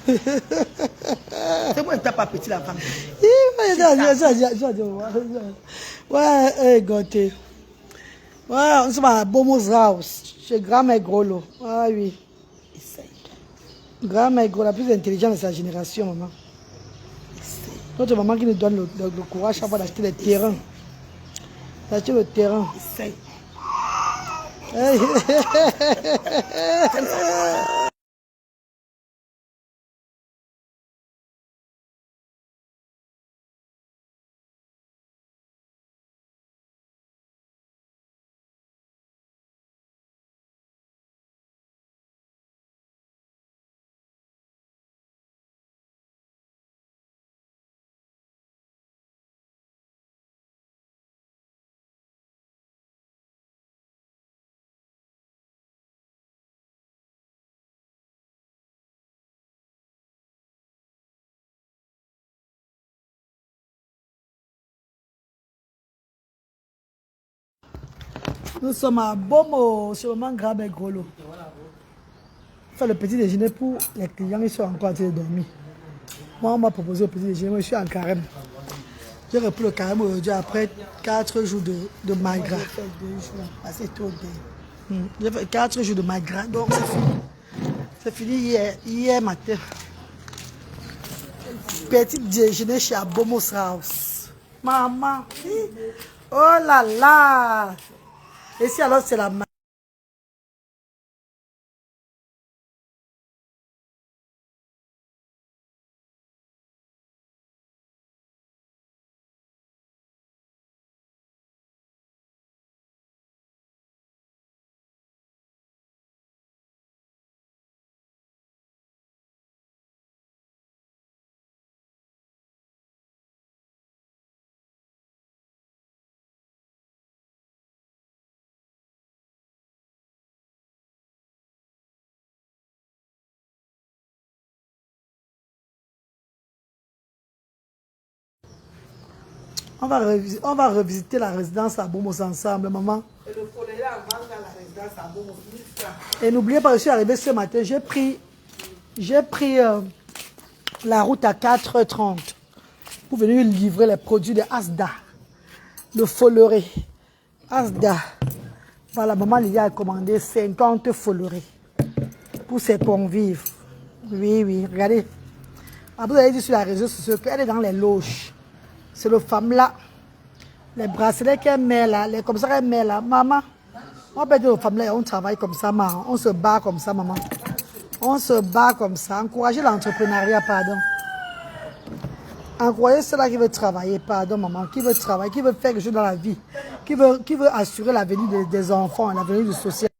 C'est moi, t'as pas petit la femme. Ouais, gâté. Ouais, on se va à Bomos House, chez grand-mère Grolo. Ah oui. Essaye. Grand-mère Grolo, la plus intelligente de sa génération, maman. Essaye. Notre maman qui nous donne le courage chaque fois d'acheter les terrains. D'acheter le terrain. Essaye. Nous sommes à Bomo, chez maman grand-mère Grolo. Faire le petit déjeuner pour les clients qui sont encore en train de dormir. Moi, on m'a proposé le petit déjeuner, moi je suis en carême. J'ai repris le carême aujourd'hui après 4 jours de maigre. J'ai fait 2 jours. C'est trop bien. J'ai fait 4 jours de maigre, donc c'est fini. C'est fini hier matin. Petit déjeuner chez Abomos House. Maman. Oh là là. Et si alors c'est la main. On va revisiter la résidence à Bomos ensemble, maman. Et le follet là, on va dans la résidence à Bomo. Et n'oubliez pas, je suis arrivé ce matin, j'ai pris la route à 4h30 pour venir livrer les produits de Asda, le Folleré. Asda. Voilà, maman Lydia a commandé 50 Follerés pour ses convives. Oui, oui, regardez. Après, vous avez dit sur la réseau sociale qu'elle est dans les loges. C'est le femme là. Les bracelets qu'elle met là, les comme ça qu'elle met là. Maman, on peut dire aux femmes là, on travaille comme ça, maman. On se bat comme ça, maman. On se bat comme ça. Encourager l'entrepreneuriat, pardon. Encourager ceux-là qui veulent travailler, pardon, maman. Qui veut travailler, qui veut faire quelque chose dans la vie. Qui veut assurer l'avenir des enfants, l'avenir du social.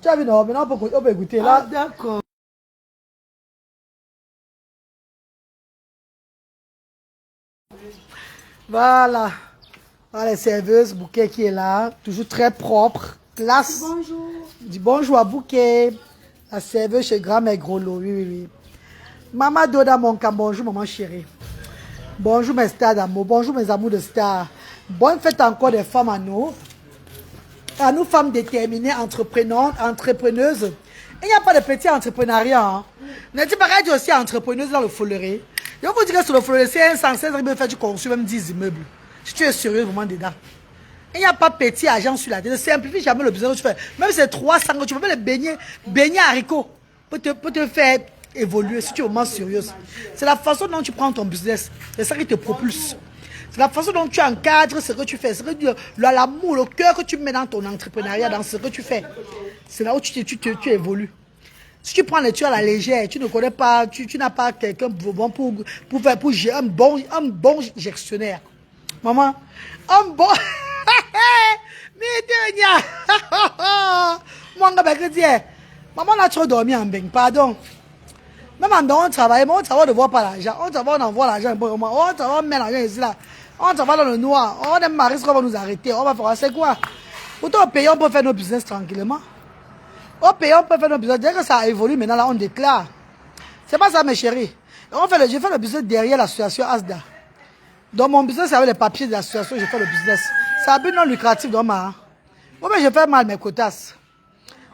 Tu as vu, non, maintenant on peut écouter là. Ah, d'accord. Voilà. Voilà les serveuses, Bouquet qui est là, toujours très propre, classe. Bonjour. Dis bonjour à Bouquet, la serveuse chez grand-mère Grolo, oui, oui, oui. Maman Doda Monka, bonjour maman chérie. Bonjour mes stars d'amour, bonjour mes amours de stars. Bonne fête encore des femmes à nous femmes déterminées, entrepreneuses. Il n'y a pas de petit entrepreneuriat. Hein. N'est-ce pas qu'elle dit aussi entrepreneuse dans le Folleré? Je vous dire que sur le Folleré, c'est 116 000 faire du conçu, même 10 immeubles. Si tu es sérieux, vraiment dedans. Il n'y a pas petit agent sur la tête. Ne simplifie jamais le business que tu fais. Même si c'est 300, tu peux les baigner haricots pour te faire évoluer si tu es vraiment sérieuse. C'est la façon dont tu prends ton business. C'est ça qui te propulse. C'est la façon dont tu encadres ce que tu fais. C'est l'amour, le cœur que tu mets dans ton entrepreneuriat, dans ce que tu fais. C'est là où tu évolues. Si tu prends les trucs à la légère, tu ne connais pas, tu n'as pas quelqu'un pour gérer un bon gestionnaire. Maman, un bon... Maman, on a trop dormi en bain, pardon. Même en dehors, on travaille, mais on travaille, on ne voit pas l'argent. On travaille, on envoie l'argent. On travaille, on met l'argent ici, là. On travaille dans le noir. On aime marrer, on va nous arrêter. On va faire, c'est quoi? Autant payer, on peut faire nos business tranquillement. Au pays, on peut faire nos business. Dès que ça a évolué, maintenant, là, on déclare. C'est pas ça, mes chéris. Je fais le business derrière l'association ASDA. Dans mon business, avec les papiers de l'association, je fais le business. C'est un but non lucratif, donc, moi, je fais mal mes quotas.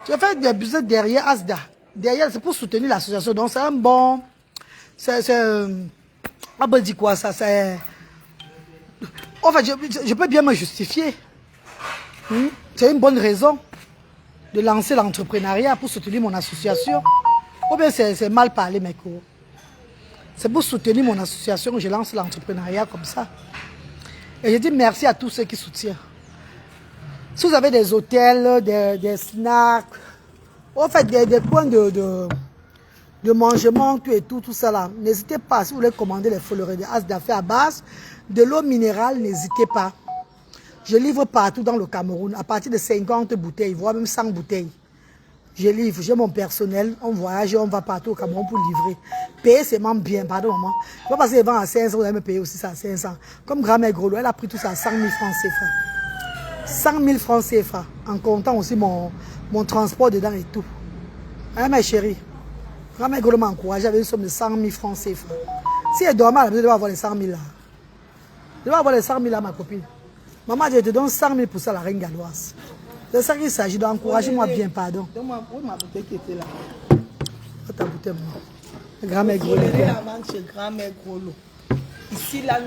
Je fais des business derrière ASDA. Derrière, c'est pour soutenir l'association. Donc, c'est un bon... on peut dire quoi, ça? C'est... En fait, je peux bien me justifier. C'est une bonne raison de lancer l'entrepreneuriat pour soutenir mon association. Ou bien c'est mal parlé, mes cours. C'est pour soutenir mon association que je lance l'entrepreneuriat comme ça. Et je dis merci à tous ceux qui soutiennent. Si vous avez des hôtels, des snacks, en fait des coins de mangement, tout ça là, n'hésitez pas. Si vous voulez commander les foleries de ASDA à base de l'eau minérale, n'hésitez pas. Je livre partout dans le Cameroun, à partir de 50 bouteilles, voire même 100 bouteilles. Je livre, j'ai mon personnel, on voyage, on va partout au Cameroun pour livrer. Payer, c'est même bien, pardon maman. Je ne vais pas passer les ventes à 500, vous allez me payer aussi ça à 500. Comme grand-mère Grolo, elle a pris tout ça à 100 000 francs CFA. 100 000 francs CFA, en comptant aussi mon transport dedans et tout. Hein, ma chérie, grand-mère Grolo m'a encouragé avec une somme de 100 000 francs CFA. Si elle dort mal, elle doit avoir les 100 000 là. Elle doit avoir les 100 000 là, ma copine. Maman, je te donne 100 000 pour ça, la reine galloise. C'est ça qu'il s'agit d'encourager-moi bien, pardon. Donne-moi ma bouteille qui était là. Ta bouteille, moi. Grand-mère Grolo. Avant chez grand-mère Grolo. Ici, là,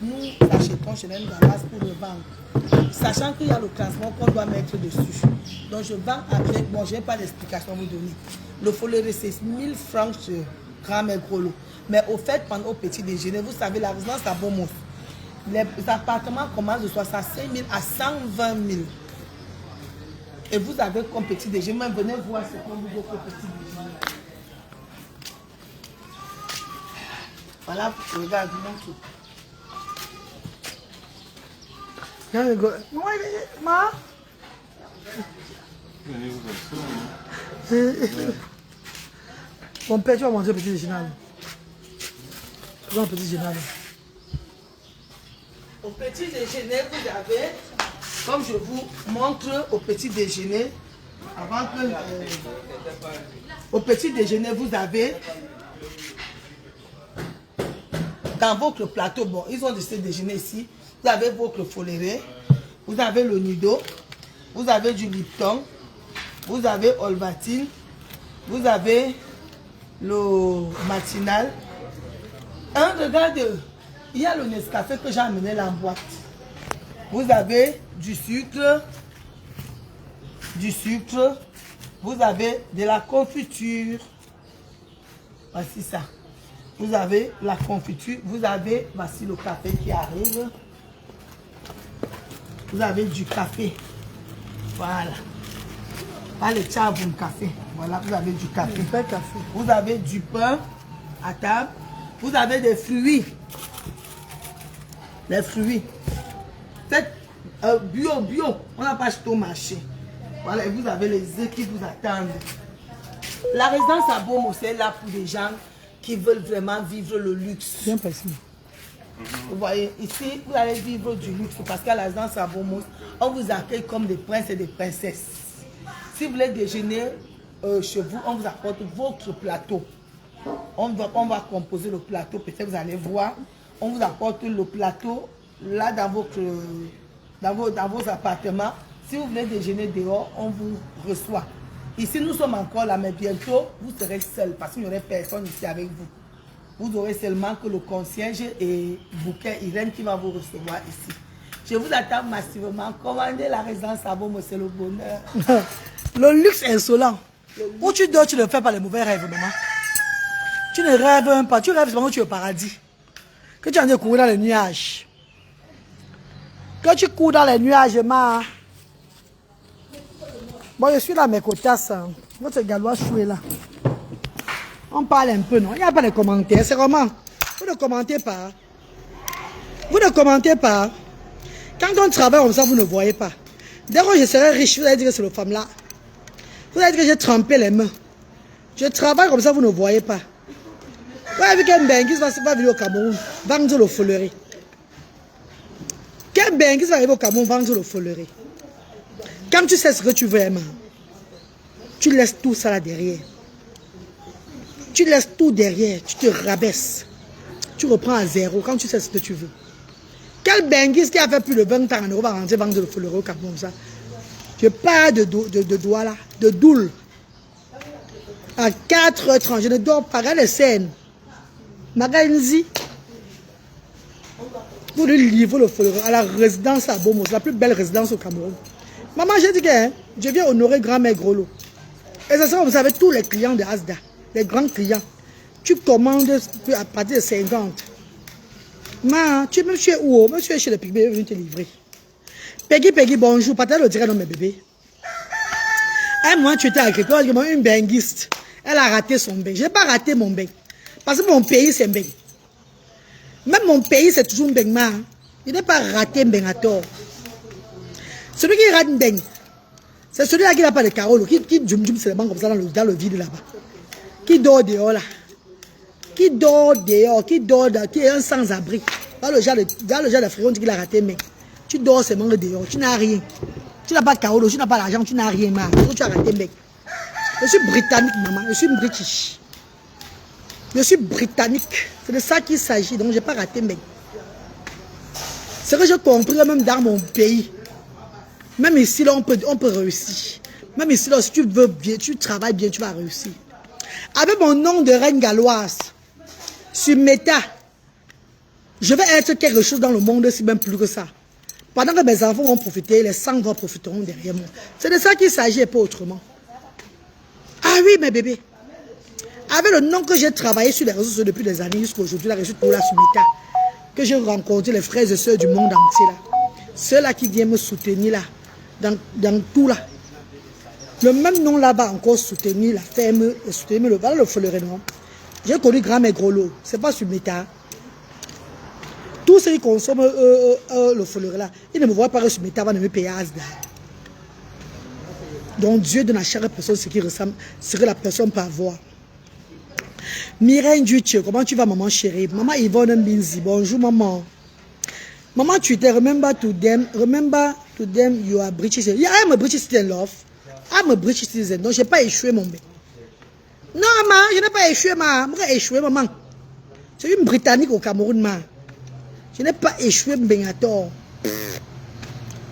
nous achetons chez même Dallas pour le vendre. Sachant qu'il y a le classement qu'on doit mettre dessus. Donc, je vends avec... Bon, je n'ai pas d'explication à vous donner. Le foléré, c'est 1000 francs chez grand-mère Grolo. Mais au fait, pendant au petit déjeuner, vous savez, la résidence à Beaumont, les appartements commencent de 65 000 à 120 000. Et vous avez comme petit déjeuner, même venez voir ce qu'on vous offre au petit déjeuner. Voilà, regarde, Ma? Mon père, tu vas manger au petit déjeuner. Tu vas au petit déjeuner. Au petit déjeuner, vous avez, comme je vous montre au petit déjeuner, avant que... au petit déjeuner, vous avez, dans votre plateau, bon, ils ont décidé de déjeuner ici, vous avez votre foléré, vous avez le Nido, vous avez du Lipton, vous avez Olvatine, vous avez le matinal. Regardez, il y a le Nescafé que j'ai amené là en boîte. Vous avez du sucre, vous avez de la confiture. Voici ça. Vous avez la confiture, vous avez, voici le café qui arrive. Vous avez du café. Voilà. Pas le tchavoum café. Voilà, vous avez du café. Vous avez du pain à table. Vous avez des fruits. Les fruits. Faites bio. On n'a pas acheté au marché. Voilà, et vous avez les œufs qui vous attendent. La résidence à Beaumont, c'est là pour des gens qui veulent vraiment vivre le luxe. Bien possible. Vous voyez, ici, vous allez vivre du luxe parce qu'à la résidence à Beaumont, on vous accueille comme des princes et des princesses. Si vous voulez déjeuner chez vous, on vous apporte votre plateau. On va composer le plateau, peut-être vous allez voir. On vous apporte le plateau là dans vos appartements. Si vous venez déjeuner dehors, on vous reçoit. Ici, nous sommes encore là, mais bientôt, vous serez seul parce qu'il n'y aurait personne ici avec vous. Vous aurez seulement que le concierge et Bouquet Irène qui va vous recevoir ici. Je vous attends massivement. Commandez la résidence à Beaumont, c'est le bonheur. Le luxe insolent. Où tu dors, tu ne fais pas les mauvais rêves, maman. Tu ne rêves pas. Tu rêves seulement que tu es au paradis. Que tu es en train de courir dans les nuages. Quand tu cours dans les nuages, maman. Bon, je suis là, mes cotasses. Votre gallois choué là. On parle un peu, non? Il n'y a pas de commentaires. C'est comment? Vous ne commentez pas. Vous ne commentez pas. Quand on travaille comme ça, vous ne voyez pas. Dès que je serai riche, vous allez dire que c'est le femme là. Vous allez dire que j'ai trempé les mains. Je travaille comme ça, vous ne voyez pas. Vous avez vu qu'un benguis va venir au Cameroun vendre le folleré. Qu'un benguis va arriver au Cameroun vendre le folleré. Quand tu sais ce que tu veux, Emma, tu laisses tout ça là derrière. Tu laisses tout derrière, tu te rabaisses. Tu reprends à zéro quand tu sais ce que tu veux. Quel benguis qui a fait plus de 20 ans en Europe va rentrer vendre le folleré au Cameroun ça? Je parle de doigts là, de doule. À 4h30, je ne dors pas, regarde les scènes. Maganzi. Pour lui livrer le folleré à la résidence à Bomos, la plus belle résidence au Cameroun. Maman, j'ai dit que je viens honorer grand-mère Grolo. Et ça sera, vous savez, tous les clients de Asda, les grands clients. Tu commandes à partir de 50. Ma, tu es même chez où? Même chez le Pigmé, je viens te livrer. Peggy, bonjour. Partage le direct dans mes bébés. Un mois, tu étais agricole, une benguiste. Elle a raté son bain. Je n'ai pas raté mon bain. Parce que mon pays, c'est un bain. Même mon pays, c'est toujours un bain. Je n'ai pas raté un bain à tort. Celui qui rate un bain, c'est celui-là qui n'a pas de carreau, qui djum seulement comme ça dans le vide là-bas. Qui dort dehors là. Qui dort dehors, qui est un sans-abri. Dans le genre de frère, on dit qu'il a raté un bain. Tu dors seulement dehors, tu n'as rien. Tu n'as pas de carreau, tu n'as pas d'argent, tu n'as rien. Tu as raté un bain. Je suis britannique, maman. Je suis british. Je suis britannique. C'est de ça qu'il s'agit. Donc, je n'ai pas raté mes. C'est que j'ai compris, même dans mon pays. Même ici, là, on peut réussir. Même ici, là, si tu veux bien, tu travailles bien, tu vas réussir. Avec mon nom de reine galloise, sur Meta, je vais être quelque chose dans le monde, si même plus que ça. Pendant que mes enfants vont profiter, les 100 vont profiteront derrière moi. C'est de ça qu'il s'agit et pas autrement. Ah oui, mes bébés. Avec le nom que j'ai travaillé sur les réseaux sociaux depuis des années jusqu'à aujourd'hui, là, je suis toujours là sur Meta, que j'ai rencontré les frères et sœurs du monde entier là. Ceux-là qui viennent me soutenir là, dans tout là. Le même nom là-bas encore soutenir la ferme, soutenir le folleré non. J'ai connu grand-mère Grolo, c'est pas sur Meta. Tous ceux qui consomment le folleré là, ils ne me voient pas sur Meta avant de me payer Asda. Donc Dieu donne à chaque personne ce qui ressemble, ce que la personne peut avoir. Mireille Duche, comment tu vas maman chérie? Maman Yvonne Mbinzi, bonjour maman. Maman tu te remember to them you are British. Yeah, I am a British citizen, love. I am a British citizen, donc je n'ai pas échoué mon bain. Non maman, je n'ai pas échoué maman. Je n'ai pas échoué maman. C'est une Britannique au Cameroun maman. Je n'ai pas échoué mon bain à tort.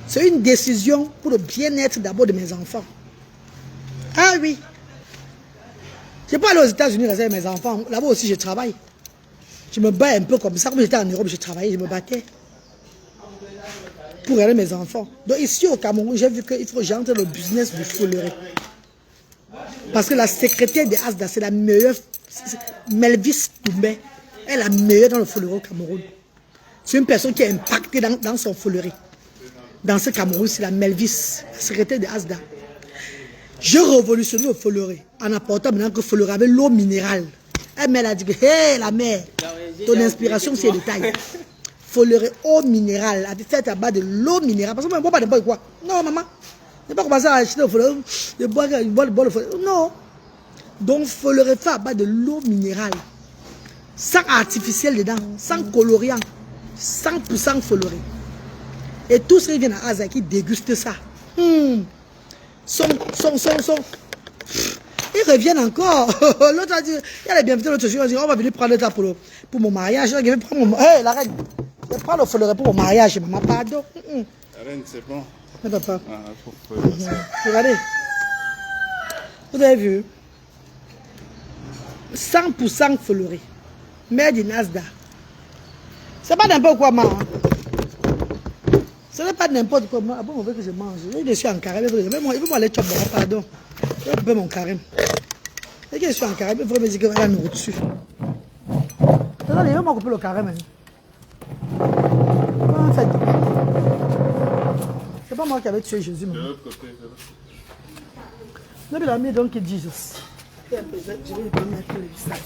C'est une décision pour le bien-être d'abord de mes enfants. Ah oui. Je ne peux pas aller aux États-Unis avec mes enfants. Là-bas aussi, je travaille. Je me bats un peu comme ça. Comme j'étais en Europe, je travaillais, je me battais. Pour aider mes enfants. Donc ici au Cameroun, j'ai vu qu'il faut que j'entre dans le business du folleré. Parce que la secrétaire de Asda, c'est la meilleure. Melvis Doumbé. Elle est la meilleure dans le folleré au Cameroun. C'est une personne qui a impacté dans son folleré. Dans ce Cameroun, c'est la Melvis, la secrétaire de Asda. Je révolutionne le folleré en apportant maintenant que le folleré avec l'eau minérale. Elle m'a dit que, hé la mère, ton inspiration c'est le détail. Folleré eau minérale, elle fait à bas de l'eau minérale. Parce que moi, je ne bois pas de bois quoi. Non, maman. Je n'ai pas commencé à acheter le folleré, de boire le folleré. Non. Donc, folleré fait à bas de l'eau minérale. Sans artificiel dedans, sans colorant. 100% folleré. Et tous ceux qui viennent à Aza qui dégustent ça. Ils reviennent encore. L'autre a dit, il y a les bienvenus, l'autre a dit, on va venir prendre ça pour mon mariage. Je vais prendre mon mariage. Hey, la reine, je vais prendre le folleré pour mon mariage, maman. Pardon. La reine, c'est bon. Ne papa. Ah, Regardez. Vous avez vu? 100% folleré. Made in Asda. C'est pas n'importe quoi, maman. Ce n'est pas n'importe quoi. Ah bon, on veut que je mange. Je suis en carême. Il veut aller chop, pardon. Je vais couper mon carême. Et que je suis en carême, il faut me dire qu'il va la nourrir dessus. Attendez, il va couper le carême. C'est pas moi qui avais tué Jésus. De l'autre côté, c'est là. Il a mis donc Jesus. Je vais lui mettre le visage.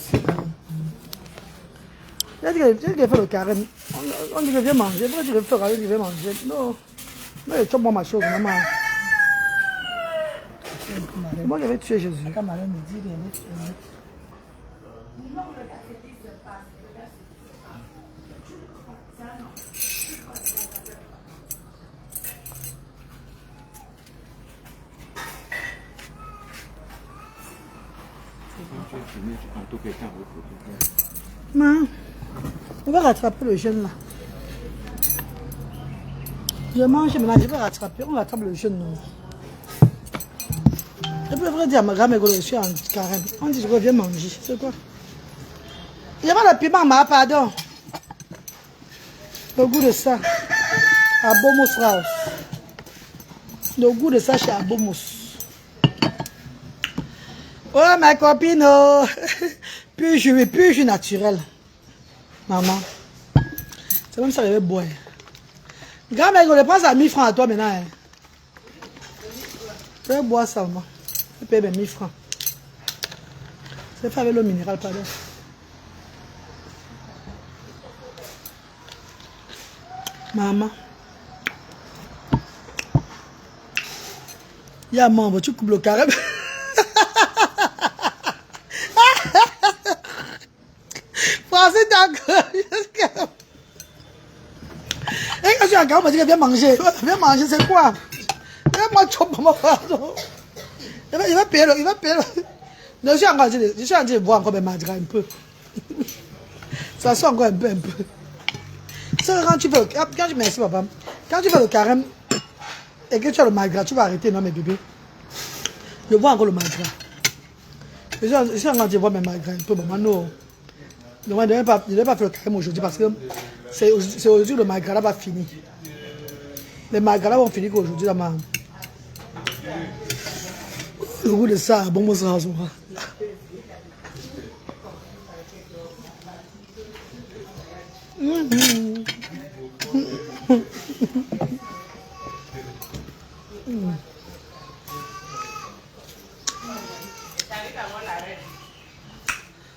Il a dit qu'il fait le carême. On dit qu'il vient manger. Pourquoi tu veux faire qu'il vient manger? Non. Non, il chope moi ma chose, maman. C'est moi qui avais tué Jésus. venir tantôt quelqu'un veut proposer. Non. On va rattraper le jeune là. Je mange maintenant, je vais rattraper. On rattrape le jeune. Non. Je peux vraiment dire à ma grand-mère que je suis en carême. On dit je reviens manger. C'est quoi? Il y a pas de piment, ma pardon. Le goût de ça. À Bomos House. Le goût de ça chez Abomos. Oh ma copine, oh. Puis je suis naturel. Maman. C'est comme ça que je vais boire. Grand-mère, je prends ça 1000 francs à toi maintenant. Hein. Je vais boire ça, maman. Je paye 1000 francs. C'est fait avec l'eau minérale, pardon. Maman. Il y a un membre, tu coupes le carême. Français d'accord. Et quand je suis encore, on m'a dit viens manger. Viens manger, c'est quoi? Viens-moi chop, maman, pardon. Il va payer le. Je suis en train de boire encore mes madras un peu. Ça sent encore un peu. C'est quand tu fais quand tu merci papa. Quand tu fais le carême et que tu as le malgras, tu vas arrêter, non mes bébés. Je vois encore le malgras. Je suis en train de voir mes malgras un peu, maman, non. Je ne vais pas faire le carême aujourd'hui parce que c'est aujourd'hui le malgras va finir. Les malgras vont finir qu'aujourd'hui, là, maman. Le goût de ça, bon, moi, ça va.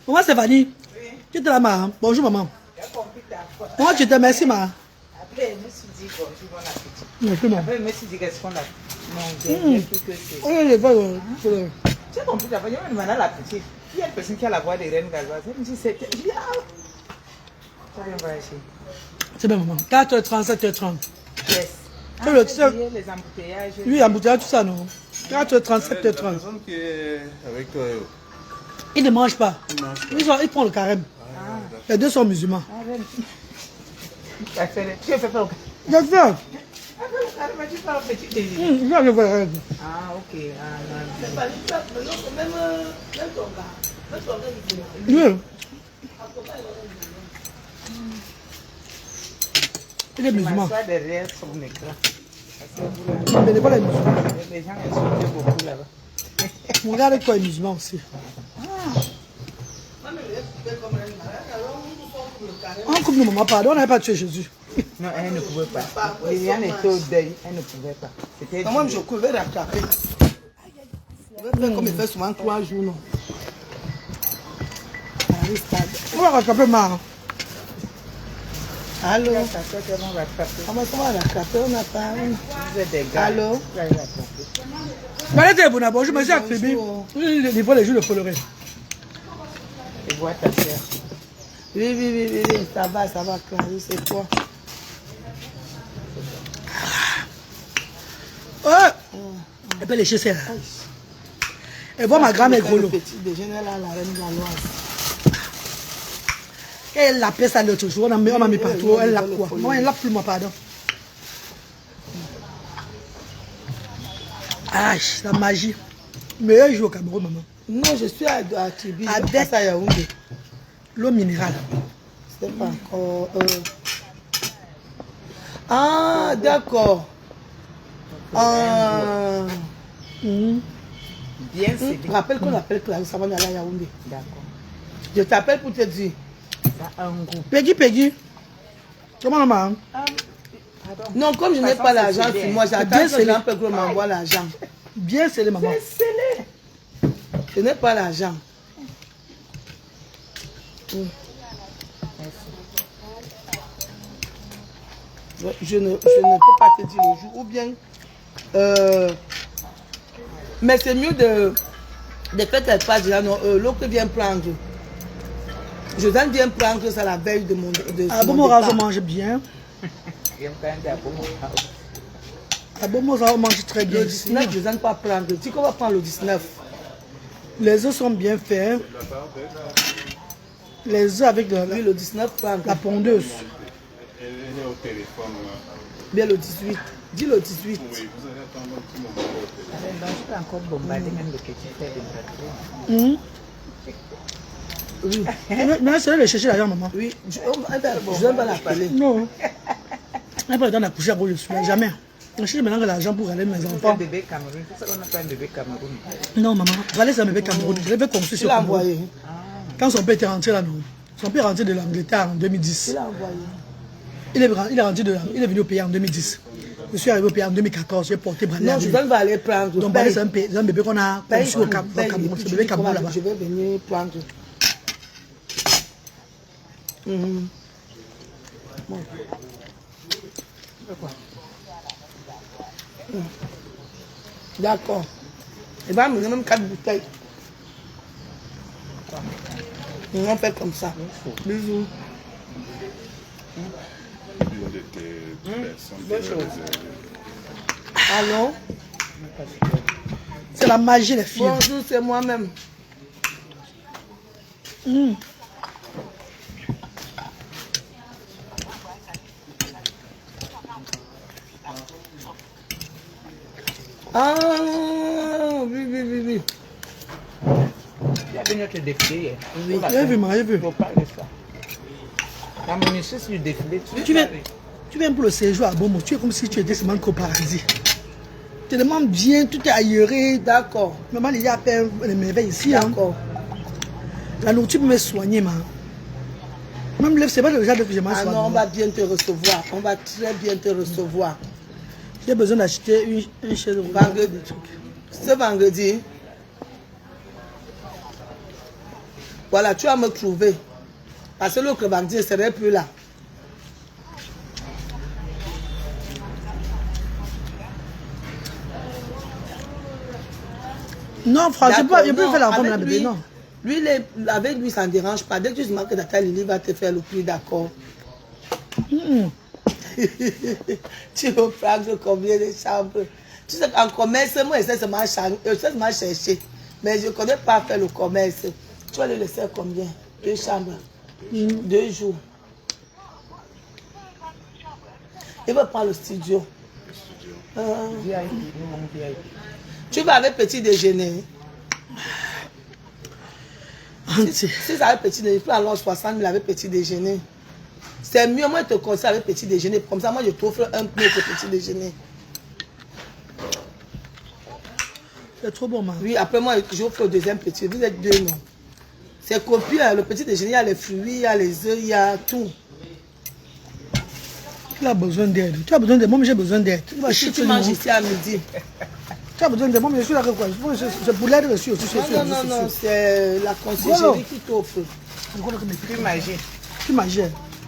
Maman Stéphanie, tu es là, maman. Bonjour, maman. Moi, tu te merci, maman. Après, je me suis dit, bonjour, bon appétit. Merci, maman. Après, je me suis dit, qu'est-ce qu'on a mangé? Que c'est. Oui, je Tu as compris, d'abord, je me demandais à la petite. Il y a une personne qui a la voix des reines galloises. Elle me dit, c'est. Je dis, ah. Ça vient voyager. C'est bien, maman. 4h30, 7h30. Yes. Ah, Les embouteillages. Oui, embouteillage, tout ça, non. 4h30, 7h30. La personne qui est avec toi, Ils ne mangent pas. il mange pas. Ils font le carême. Les deux sont musulmans. Tu as fait le carême. Bien sûr. Tu fais un petit déjeuner. Je vais Ah, ok. Ah, non. Même ton gars, Oui. Il est Je musulman. m'assois derrière son écran. Parce que Mais les pas les musulmans. les gens insultent beaucoup là-bas. Regarde toi, les musulmans aussi. On coupe nos mamans, pardon, on n'avait pas tué Jésus. Non, elle ne pouvait pas. Liliane était au deuil, elle ne pouvait pas. C'était Moi, je vais rattraper. Je vais faire comme il fait souvent 3 jours, non. On va rattraper Mara. Allô? ça fait qu'on va rattraper. Comment on va rattraper? On n'a pas. Vous êtes des gars. Allô? Vous allez rattraper. Allez, bon, bonjour, monsieur Akribi. Il faut les jours de Poloré. Et vois ta soeur. Oui, ça va, Clarisse, c'est quoi? Elle peut lécher ça. Et voir ma grand-mère Grolo. Petit déjeuner là, la reine galloise. Elle l'a fait ça l'autre jour. On m'a mis partout. Elle l'a quoi? Moi, elle l'a plus, moi, pardon. Ah, la magie. Meilleur jour au Cameroun, maman. Non, je suis à Tibi. Avec à Yaoundé. l'eau minérale. C'est pas encore. Ah, d'accord. Bien, c'est bien. Rappelle qu'on appelle Clarisse avant d'aller à Yaoundé. D'accord. Je t'appelle pour te dire. Ça a un goût. Peggy. Comment maman? Pardon. Non, comme je n'ai Façon, pas c'est l'argent bien. sur moi, j'attends Bien que scellé. l'Ampel m'envoie l'argent. Bien scellé, maman. C'est scellé. Je n'ai pas l'argent. Je ne peux pas te dire le jour. Ou bien. Mais c'est mieux de faire tes pages là. L'autre vient prendre. Josane vient prendre ça la veille de mon. À Bomora, on mange bien. J'aime quand même d'abord. À Bomora, on mange très bien. Le 19, Josane va prendre. Tu qu'on va prendre le 19. Les œufs sont bien faits. Les œufs avec Oui, le 19 francs. la pondeuse. Elle est au téléphone. Bien le 18. Dis le 18. Oui, vous allez attendre un petit moment. Donc, je peux encore bombarder même le petit frère de Patrick. Oui. Mais c'est là de chercher l'argent, maman. Oui. Je ne vais pas l'appeler. Non. Elle n'a pas le temps d'accoucher à cause de celui-là. Jamais. Je cherche maintenant l'argent pour aller mes C'est un enfants. bébé Cameroun. C'est ça qu'on appelle un bébé Cameroun. Non, maman. Raleigh, c'est un bébé Cameroun. Je l'avais construit Tu sur l'as Cameroun. envoyé. Quand son père était rentré là, non. Son père est rentré de l'Angleterre en Tu 2010. l'as envoyé. Il est rentré il est venu au pays en 2010. Je suis arrivé au pays en 2014. J'ai porté Raleigh. Non, je vais aller prendre. Donc, Raleigh, c'est un bébé qu'on a construit au Cameroun. C'est un bébé Cameroun là-bas. Je vais venir prendre. Bon. D'accord. Il va me donner même 4 bouteilles. On fait comme ça. Bisous. Il y a des personnes qui Bonne chose. Allô? C'est la magie des filles. Bonjour, c'est moi-même. Ah, oui, oui, oui, oui. Il y avait notre défilé hier. Oui. J'ai vu, maman, j'ai vu. Il faut parler de ça. La ministre du défilé, Tu viens pour le séjour à Bomo. Tu es comme si tu étais seulement qu'au paradis. Tellement bien, tout est aéré. D'accord, Maman, il y a fait les merveilles ici. Hein. d'accord. La nourriture peut me soigner, maman. Même le c'est pas le genre de que je m'en Ah soigne. non, on va bien te recevoir. On va très bien te recevoir. J'ai besoin d'acheter une chaise roulante. Vendredi. Ce vendredi. Voilà, tu vas me trouver. Parce que l'autre vendredi ne serait plus là. Non, franchement, D'accord, je peux non, faire l'enfant de la avec bébé, lui- non. Lui, avec lui, ça ne dérange pas. Dès que tu demandes que Nathalie Lily va te faire le prix, d'accord. Tu veux prendre combien de chambres? Tu sais qu'en commerce, moi, je sais seulement chercher. Mais je ne connais pas faire le commerce. Tu vas le laisser combien? 2 chambres. 2 jours. Il va prendre le studio. VIP, nous, mon VIP. Tu vas avec petit déjeuner. Si ça avec petit déjeuner, tu peux alors 60 000 avec petit déjeuner. C'est mieux, moi, je te conseille avec petit déjeuner. Comme ça, moi, je t'offre un peu pour petit déjeuner. C'est trop bon, maman. Oui, après, moi, j'offre le deuxième petit. Vous êtes 2, non? C'est copieux, hein. Le petit déjeuner, il y a les fruits, il y a les œufs, il y a tout. Tu as besoin d'aide. Tu as besoin d'aide. Moi, j'ai besoin d'aide. Si tu manges ici à midi. Tu as besoin d'aide. Moi, je suis là avec quoi? C'est pour l'aide reçue aussi. Non, c'est la conciergerie qui t'offre. Puis magie. Tu manges.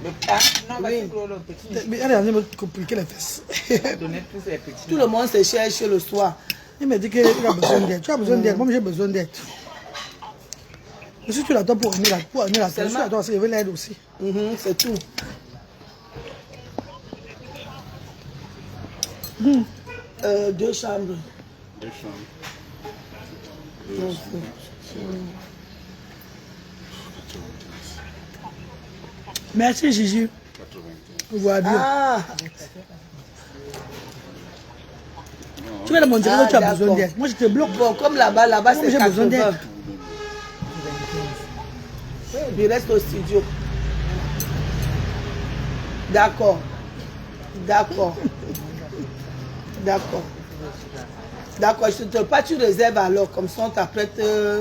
Le pain, non, parce Oui. que le petit, Mais elle est en train de me compliquer les fesses. donner tous les petits. Tout le monde se cherche le soir. Il m'a dit qu'il a besoin d'aide. Tu as besoin d'aide. Moi, j'ai besoin d'aide. Je suis là-dedans pour aimer la je suis là-dedans parce que je veux l'aide aussi. C'est tout. Deux chambres. 2 chambres. Merci, Gigi. 95. Voilà bien. Ah, Tu vas dans mon direct, tu as besoin d'accord. d'aide. Moi, je te bloque. bon, comme là-bas, Moi, c'est j'ai besoin 80. d'aide. Il reste au studio. D'accord. D'accord. D'accord. D'accord, je ne te pas, tu réserves alors, comme ça on t'apprête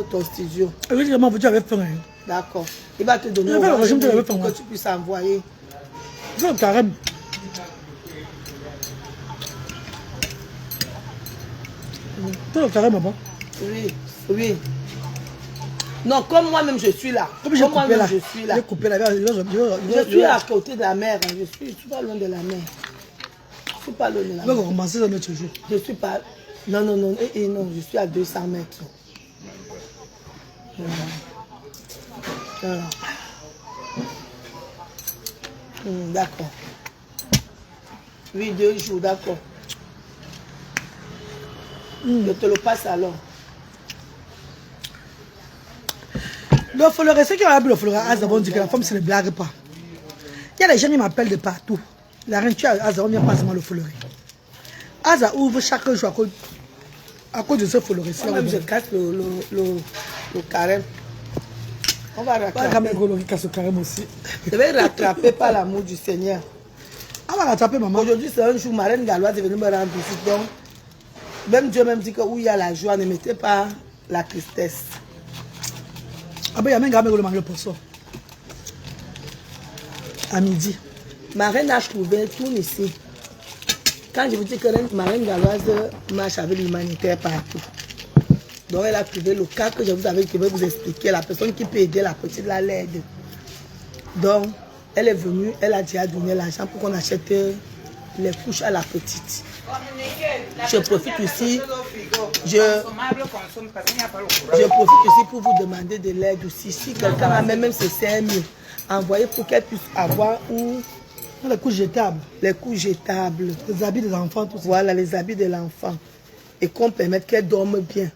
ton studio. Oui, comment vous avez faim. Hein? D'accord. Il va te donner Je vais le régime de la pour faim, que moi. tu puisses envoyer. Je veux le carême. Tu veux le carême, maman? Oui, oui. Non, comme moi-même je suis là. Comme j'ai Comme coupé moi-même là. je suis là. J'ai coupé là. Je suis à côté de la mer. Hein. Je suis pas loin de la mer. Je suis pas loin de la Je vais mer. recommencer un autre jour. Je suis pas. Non, non, non. Non, je suis à 200 mètres. Voilà. D'accord. Oui, 2 jours, d'accord. Je te le passe alors. Le Foloré, ceux qui ont appelé le Foloré, Azavon dit que la femme se ne blague pas. Il y a des gens qui m'appellent de partout. La reine, tu as Azavon, vient pas seulement le Foloré. Aza ouvre chaque jour à cause de ce Foloré. Moi-même, je casse le carême. On va Pas rattraper. Gamay Golo qui casse le carême aussi. Je vais rattraper par l'amour du Seigneur. On va rattraper maman. Aujourd'hui, c'est un jour, ma reine Galoise est venue me rendre visite. Donc, même Dieu même dit que où il y a la joie, ne mettez pas la tristesse. Ah ben, il y a même Gamay Golo manger le poisson. À midi. Ma reine a trouvé tout ici. Quand je vous dis que ma reine Galoise marche avec l'humanitaire partout. Donc elle a trouvé le cas que je vous avais dit, que je vais vous expliquer. La personne qui peut aider la petite, la l'aide. Donc, elle est venue, elle a déjà donné l'argent pour qu'on achète les couches à la petite. Je profite ici, je profite ici pour vous demander de l'aide aussi. Si quelqu'un a même ses 5 000, envoyez pour qu'elle puisse avoir où Les couches jetables. les couches jetables. Les habits des enfants, tout ça. Voilà les habits de l'enfant. Et qu'on permette qu'elle dorme bien.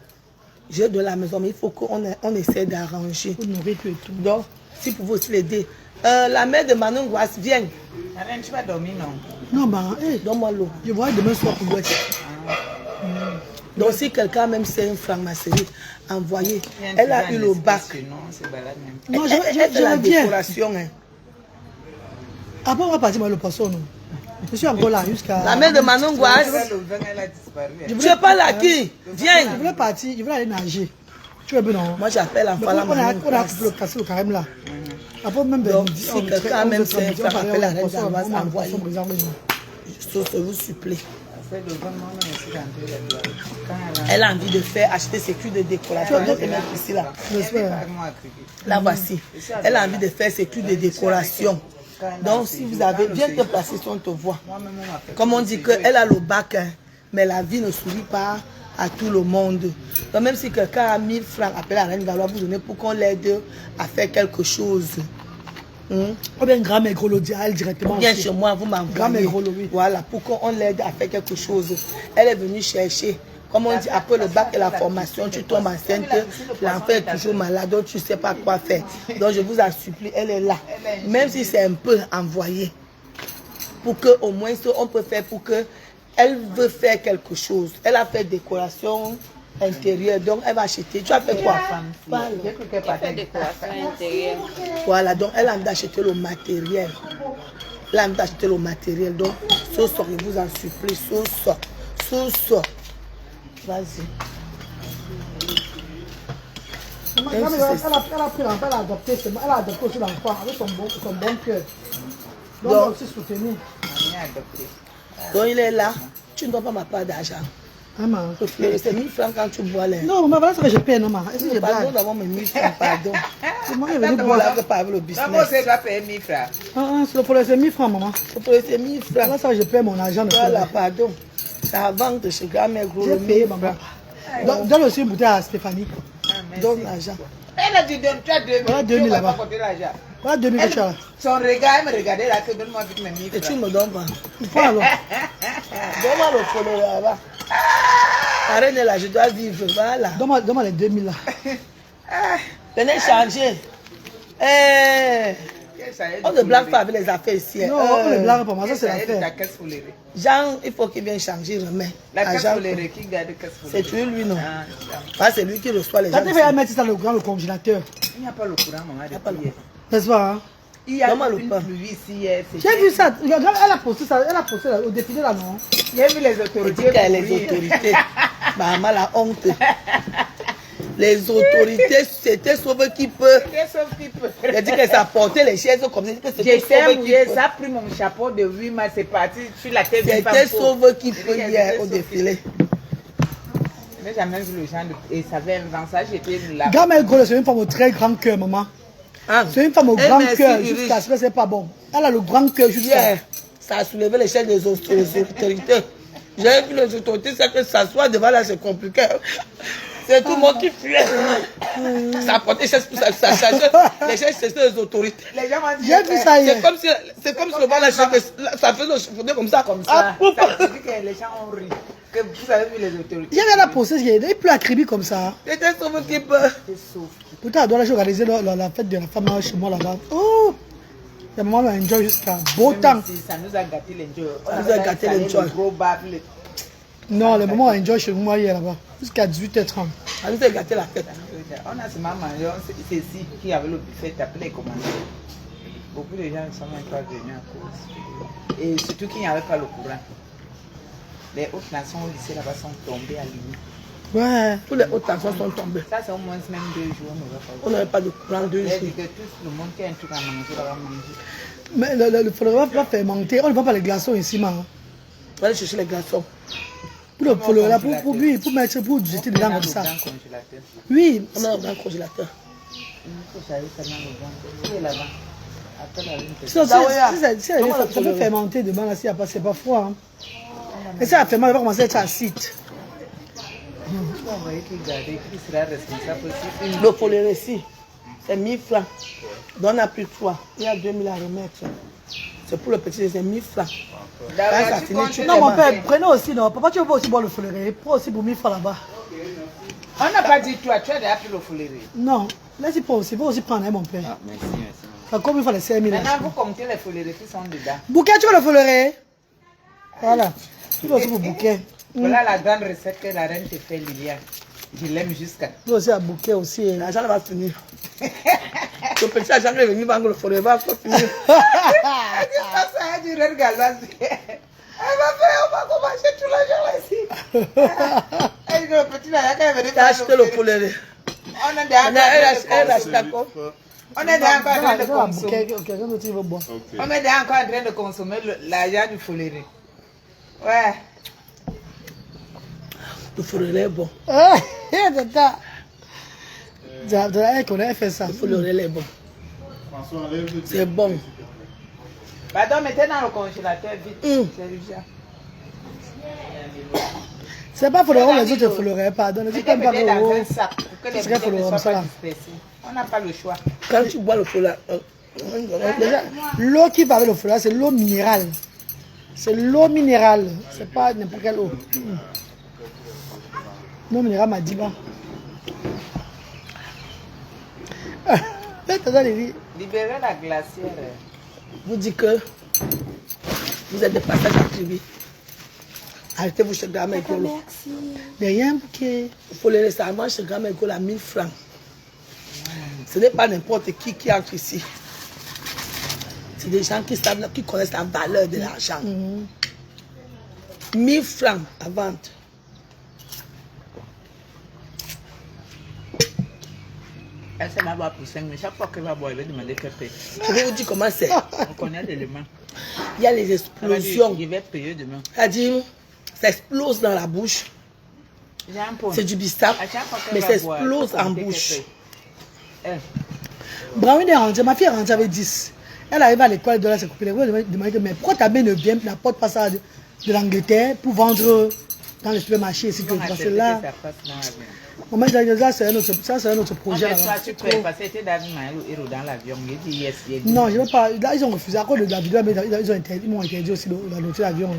J'ai de la maison, mais il faut qu'on essaie d'arranger. Pour nourrir tout et tout. Donc, si vous pouvez aussi l'aider. La mère de Manon Gouas, viens. La reine, tu vas dormir, non? Non, bah, hey, Donne-moi l'eau. je vois demain soir pour l'ouest. Donc, si quelqu'un même sait une franc-maçonnerie, envoyez. Elle a eu le bac. Non, c'est balade même. Non, Elle fait la je reviens. décoration. Hein. Après, on va partir manger le poisson, non. Je suis encore là jusqu'à... La mère de Manon Gouas, Le vin, elle a disparu. Je tu parles à qui? Je Viens. voulais partir, je voulais aller nager. Tu veux bien, non? Moi, j'appelle Mais l'enfant la on a Manon Gouas. cassé le carême là. Après, même Donc, midi, si on quelqu'un traite, même on sait traite, on faire parlait, appel à on Reine poisson, Galoise, on mange le envoyez. poisson, par exemple. Je vous supplie. C'est le vin, moi, je suis rentrée là-dedans. Quand Elle a envie de faire acheter ses culs de décoration. Je vais te mettre ici là. J'espère. Là, voici. Elle a envie de faire ses culs de décoration. Donc, si vous avez, viens te placer si on te voit. Comme on dit qu'elle a le bac, hein, mais la vie ne sourit pas à tout le monde. Donc, même si quelqu'un a 1000 francs, appelez la reine Galoise, vous donner pour qu'on l'aide à faire quelque chose. Ou bien grand maigre le dial directement. Viens aussi. chez moi, vous Grand m'envoyez. maigre le oui. Voilà, pour qu'on l'aide à faire quelque chose. Elle est venue chercher. Comme on dit, après le bac et la formation, tu tombes enceinte, l'enfant est toujours malade, donc tu ne sais pas quoi faire. Donc je vous en supplie, elle est là. Même si c'est un peu envoyé, pour qu'au moins on peut faire pour que elle veut faire quelque chose. Elle a fait décoration intérieure, donc elle va acheter. Tu as fait quoi? Voilà. Fait décoration intérieure. Voilà, donc elle a envie d'acheter le matériel. Elle a envie d'acheter le matériel. Donc, ce soir, je vous en supplie, ce soir. Vas-y. Elle a pris l'enfant, elle a adopté aussi l'enfant avec son bon cœur. Donc, on va aussi soutenir. Donc, il est là. Tu ne dois pas ma part d'argent. Maman. C'est 1000 francs quand tu bois les. Non, maman, voilà ce que je paie, non, maman. Est-ce que je Pardon blague? d'avoir mes 1000 francs, pardon. C'est moi qui est Quand venu on boire. blague pas avec le Maman, business. c'est doit payer 1000 francs. C'est le problème, c'est 1000 francs, maman. C'est 1000 Voilà francs. ça que je paie mon argent de Voilà, fête. pardon. C'est à vendre de chez grand-mère gros. J'ai payé, maman. Donne aussi une bouteille à Stéphanie. Donne l'argent. Elle a dit, tu as 2000. Voilà, 2000 Tu vas là-bas. pas compter l'argent. Voilà 2000 que tu as là. Son regard, elle me regardait là, que donne-moi vite mes 1000 Et tu francs. me donnes pas. Prends alors. Donne-moi le follow là-bas. La reine est là, je dois vivre. Voilà. Donne-moi les 2000 là. Venez changer. On ne blague pas avec les affaires ici. Non, on ne blague pas, moi, ça c'est La l'affaire. caisse foulée. Jean, il faut qu'il vienne changer, remets. La caisse Jean. foulée, qui garde la caisse C'est foulée? lui, non. Ah, Ah, c'est lui qui reçoit les gens. Quand tu vas mettre ça dans le congélateur. il n'y a pas le courant, maman. pas le depuis hier. N'est-ce pas, hein? Il y a Donne-moi le une pain. pluie ici hier. J'ai vu ça. Regarde, elle a posté ça. Elle a posté là, au défilé là, non? J'ai vu les Il dit autorités. qu'elle a les courir. autorités. Maman, la honte. Les autorités, c'était Sauve qui peut. Qu'est-ce qui peut? Il a dit qu'elle s'apportait les chaises comme ça. C'était J'étais Sauve qui mouillée, peut. ça a pris mon chapeau de 8 mois, c'est parti sur la tête d'une femme C'était pauvre. Sauve qui peut C'était hier au Sauve défilé. Je n'ai jamais vu le genre de... Et ça avait un vent, ça, j'étais là. Gamel Golo, c'est une femme au très grand cœur, maman. Ah. C'est une femme au Eh, grand merci, cœur, Iris. jusqu'à ce que c'est pas bon. Elle a le grand cœur jusqu'à. Hier, ça a soulevé les chaînes des autorités. J'ai vu les autorités, c'est que s'asseoir devant là, c'est compliqué. C'est tout le monde qui fuyait. Ça apportait les chaises pour ça chargeait. Les chaises, c'était les autorités. Les gens m'ont dit... J'ai vu ça hier. C'est comme si le bas la chaise, ça faisait le chiffonner comme ça. Comme Ah, ça. poup. Ça veut dire que les gens ont ri. Que vous avez vu les autorités. J'ai vu la posée, il pleut à cribi comme ça. C'était Sauve qui peut. C'est sauf qui Pourtant, à Douala, j'ai organisé la fête de la femme chez moi là-bas. Oh! La maman m'a enjoy jusqu'à beau temps. Ça nous a gâté l'enjoy. Ça nous a gâté l'enjoy. Gros baf, Non, le maman a enjoy chez moi hier là-bas. Jusqu'à 18h30. Ça nous a gâté la tête. on a seulement mangé, c'est ici qui avait le buffet appelé commandé. Beaucoup de gens ne sont même pas venus à cause. Et surtout qu'il n'y avait pas le courant. Les autres nations au lycée là-bas sont tombées à l'île. Ouais. Tous les hautes tensions sont tombées. Ça, c'est au moins même 2 jours. On n'avait pas de courant 2 J'ai jours. dit que tout le monde qui a un truc à manger là-bas manger. Mais le photographe va fermenter. On ne voit pas les glaçons ici, man. On va aller chercher les glaçons. Pour le photographe, pour lui, pour mettre, pour jeter dedans comme ça. Oui. On a un grand congélateur. Il faut savoir seulement le ventre. Qui est là-bas? Après la ligne. Sinon, ça peut fermenter demain, là, c'est pas froid. Hein. Et ça, la ferment, elle va commencer à être acide. On va être gardé. Qui sera responsable aussi? Le polérécie, c'est 1000 francs. Donc on n'a plus 3. Il y a 2000 à remettre. C'est pour le petit, c'est 1000 francs. Non, mon père, prenez aussi, non. Papa, tu veux pas aussi boire le foléré. Prends aussi pour 1000 francs là-bas. On n'a pas dit toi, tu as déjà pris le foléré. Non, laisse-y pas aussi. Faut aussi prendre, hein, mon père. Ah, merci, merci. Comme il faut les 5000. Maintenant, vous comptez les folérés qui sont dedans. Bouquet, tu veux le foléré? Voilà. Tu veux aussi pour bouquet. Voilà la grande recette que la reine te fait, Liliane. Je l'aime jusqu'à. Tu veux aussi un bouquet aussi. Hein. L'argent va finir. Le petit argent est venu vendre le forêt, va finir. Ça du reine Gaza. Elle va faire, on va commencer tout l'argent là ici. Elle dit le petit là, quand elle est venue T'as acheté le poléret. On est d'accord. On est encore en train de consommer. Quelqu'un d'autre veut boire. On est encore en train de consommer l'argent du foléré. Ouais. Le forêt est bon. Tata. Elle connaît, elle fait ça. Le forêt est bon. François, enlève le C'est bon. Pardon, mettez dans le congélateur vite. C'est déjà. C'est pas pour les autres folérés, pardon. Les autres Mettez n'aiment pas peut-être dans gros. un sac pour que les Ce serait bouteilles ne foléré, soient ça, pas là. dispersées. On n'a pas le choix. Quand tu bois le forêt, Déjà, l'eau qui va avec le foléré, c'est l'eau minérale. C'est l'eau minérale. C'est pas n'importe quelle eau. L'eau minérale m'a dit bon. Libérez la glacière. vous dit que vous êtes de passage à Tribi. Arrêtez-vous chez Grand Mekolo. De rien, bouquet. Il faut les restaurants chez Grand Mekolo à 1000 francs. Ce n'est pas n'importe qui entre ici. C'est des gens qui savent, qui connaissent la valeur de l'argent. 1000 francs à vendre. Elle s'est là-bas pour 5 minutes. Chaque fois qu'elle va boire, elle va demander qu'elle paye. Je vais vous dire comment c'est. On connaît l'élément. Il y a les Elle va explosions. dire, je vais payer demain. C'est-à-dire, ça explose dans la bouche. J'ai un pot. C'est du bistap, À chaque fois qu'elle mais va ça boire, explose il faut en compter bouche. qu'elle paye. Brownie est rentrée, ma fille est rentrée avec 10. Elle arrive à l'école, de là, ses copines. Elle me demande, mais pourquoi ta mère ne vient, n'apporte pas ça de l'Angleterre pour vendre dans le supermarché ici? On Parce accepte que là, que ça passe dans l'avion. maman, ça c'est un autre On projet. est soit là-bas. tu peux passer tes David Maël dans l'avion. Il dit yes, yes. Non, je ne veux pas. Là, ils ont refusé. À cause de la vidéo, mais ils m'ont interdit aussi la nourriture d'avion.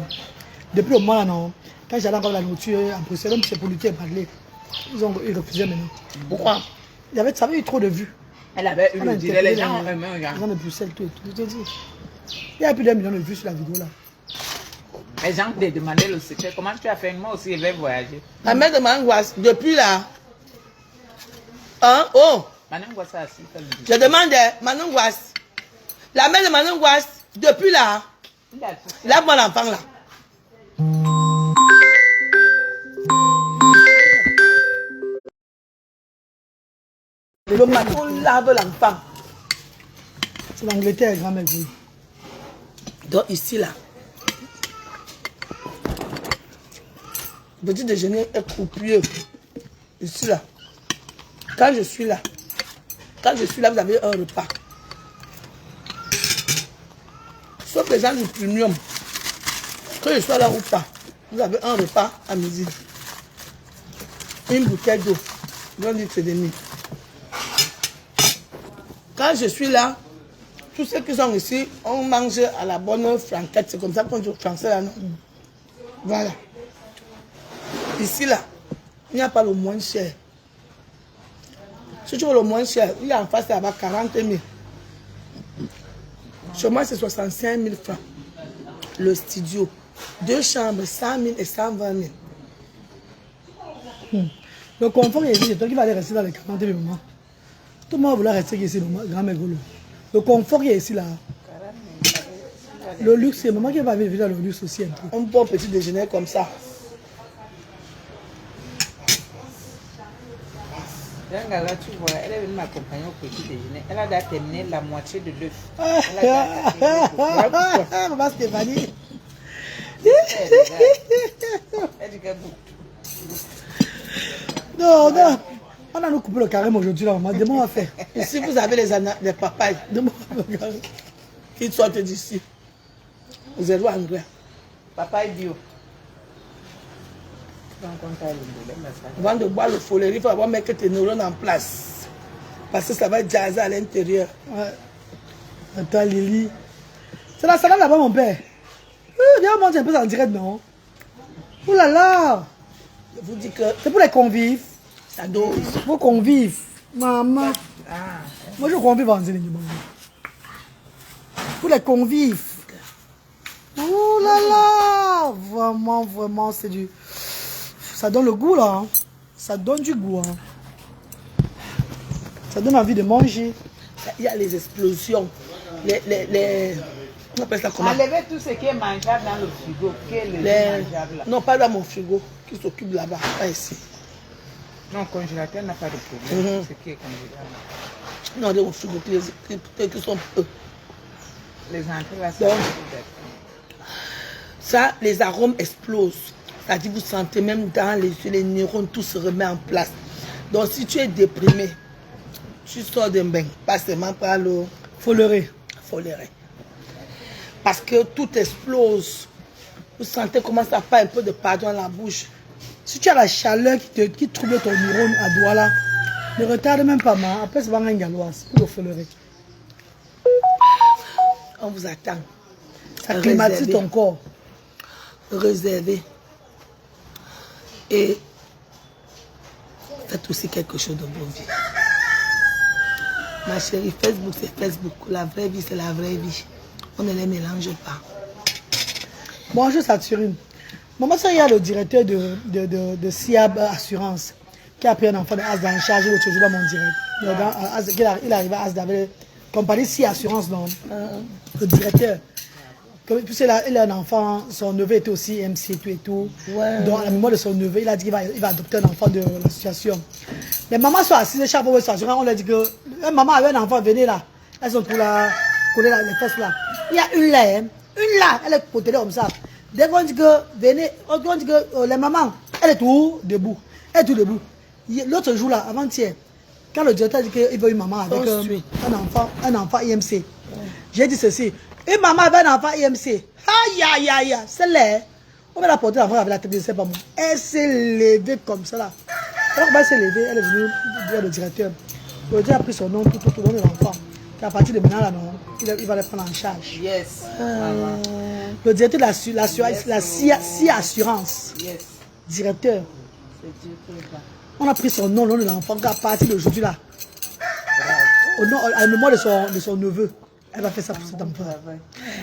Depuis le mois, là, non. Quand j'allais encore la nourriture à Bruxelles, même si c'est pour lutter et parler, ils refusaient maintenant. Pourquoi? Ça avait eu trop de vues. Elle avait eu On a le direct. Les interpellé gens ont les aimé un gens de Bruxelles, tout et tout. Je te dis. Il y a plus d'1 million de vues sur la vidéo là. Les gens te demandaient le secret. Comment tu as fait? Moi aussi, je vais voyager. La mère de Mangoise, depuis là. Hein? Oh! Maintenant, ça assis. Je demande, Manangoise. La mère de Manangoise, depuis là. Lave-moi l'enfant là. Le matin, on lave l'enfant. C'est l'Angleterre, grand-mère. Oui. Donc ici là. Petit déjeuner est copieux. Ici là. Quand je suis là, vous avez un repas. Sauf les gens du premium. Que je sois là ou pas, vous avez un repas à midi. Une bouteille d'eau. Je vais dire que c'est des nuits. Quand je suis là, tous ceux qui sont ici, on mange à la bonne franquette. C'est comme ça qu'on dit au français là, non? Voilà. Ici là, il n'y a pas le moins cher. Si tu veux le moins cher, il y a en face là-bas 40 000. Chez moi, c'est 65 000 francs. Le studio. 2 chambres, 100 000 et 120 000. Le confort est ici, c'est toi qui vas aller rester dans les 40 000 moments. Tout le monde va vouloir rester ici, grand mégolo. Le confort est ici là. Le luxe, c'est maman qui va vivre dans le luxe aussi un peu. Un bon petit déjeuner comme ça. Là, tu vois, elle est venue m'accompagner au petit déjeuner. Elle a déjà terminé la moitié de l'œuf. Maman Stéphanie. Elle dit que Non, non. On a nous coupé le carême aujourd'hui là, maman. Demain on va faire. Ici, vous avez les papayes. Demain on va faire. Qui sortent d'ici. Zéro engrais. papa est bio. Avant de boire le folérie, il faut avoir mettre tes neurones en place. Parce que ça va jazzer à l'intérieur. Ouais. Attends, Lily. C'est la salade là-bas, mon père. Viens manger un peu en direct, non? Ouh là là. Je vous dis que C'est pour les convives. ça dose. Vos convives. Maman. Moi, je convive en Zélie. Pour les convives. Ouh là là. Vraiment, vraiment, c'est du... Ça donne le goût, là. Hein. Ça donne du goût. Hein. Ça donne envie de manger. Il y a les explosions. On appelle ça comment? Enlevez tout ce qui est mangeable dans le frigo. Qui est le mangeable là. Non, pas dans mon frigo. Qui s'occupe là-bas, pas ici. Non, le congélateur n'a pas de problème. Ce qui est congélable. Non, dans mon frigo, qui sont peu. Les entrées là, c'est Donc, ça, les arômes explosent. C'est-à-dire, vous sentez même dans les yeux, les neurones, tout se remet en place. Donc, si tu es déprimé, tu sors d'un bain, pas seulement par le Folleré. foléré. Parce que tout explose. Vous sentez comment ça fait un peu de pardon dans la bouche. Si tu as la chaleur qui trouble ton neurone à Douala, ne retarde même pas, ma. Après, c'est pas un galoise pour le folleré. On vous attend. Ça climatise ton corps. Réservé. Et faites aussi quelque chose de bon vie. Ma chérie, Facebook, c'est Facebook. La vraie vie, c'est la vraie vie. On ne les mélange pas. Bonjour Saturine. Maman, ça, il y a le directeur de SIAB Assurance qui a pris un enfant de Asda en charge l'autre jour dans mon direct. Il arrive à Asda avec la compagnie SIAB Assurance, non? Le directeur. Puis il a un enfant, son neveu était aussi MC et tout. Ouais. Donc, à la mémoire de son neveu, il a dit qu'il va adopter un enfant de l'association. Les mamans sont assises chaque fois où on leur dit que maman avait un enfant, venez là. Elles sont pour la coller les fesses là. Il y a une là, hein, une là, elle est côté comme ça. Dès qu'on dit que venez, on dit que les mamans, elle est tout debout. Elle est tout debout. L'autre jour là, avant-hier, quand le directeur dit qu'il veut une maman avec un enfant IMC, j'ai dit ceci. Une maman avait un enfant IMC. Aïe, aïe, aïe, c'est là. On va la porter l'enfant avec la tête, je ne sais pas moi. Elle s'est levée comme ça là. Alors qu'elle s'est levée, elle est venue dire le directeur. Le directeur a pris son nom, tout le nom de l'enfant. À partir de maintenant, là, non, il va le prendre en charge. Yes. Le directeur de la SIA Assurance. Yes. Directeur. C'est Dieu qui est là. On a pris son nom, le nom de l'enfant, à partir d'aujourd'hui là. À la mémoire de son neveu. Elle va faire ça pour cet enfant.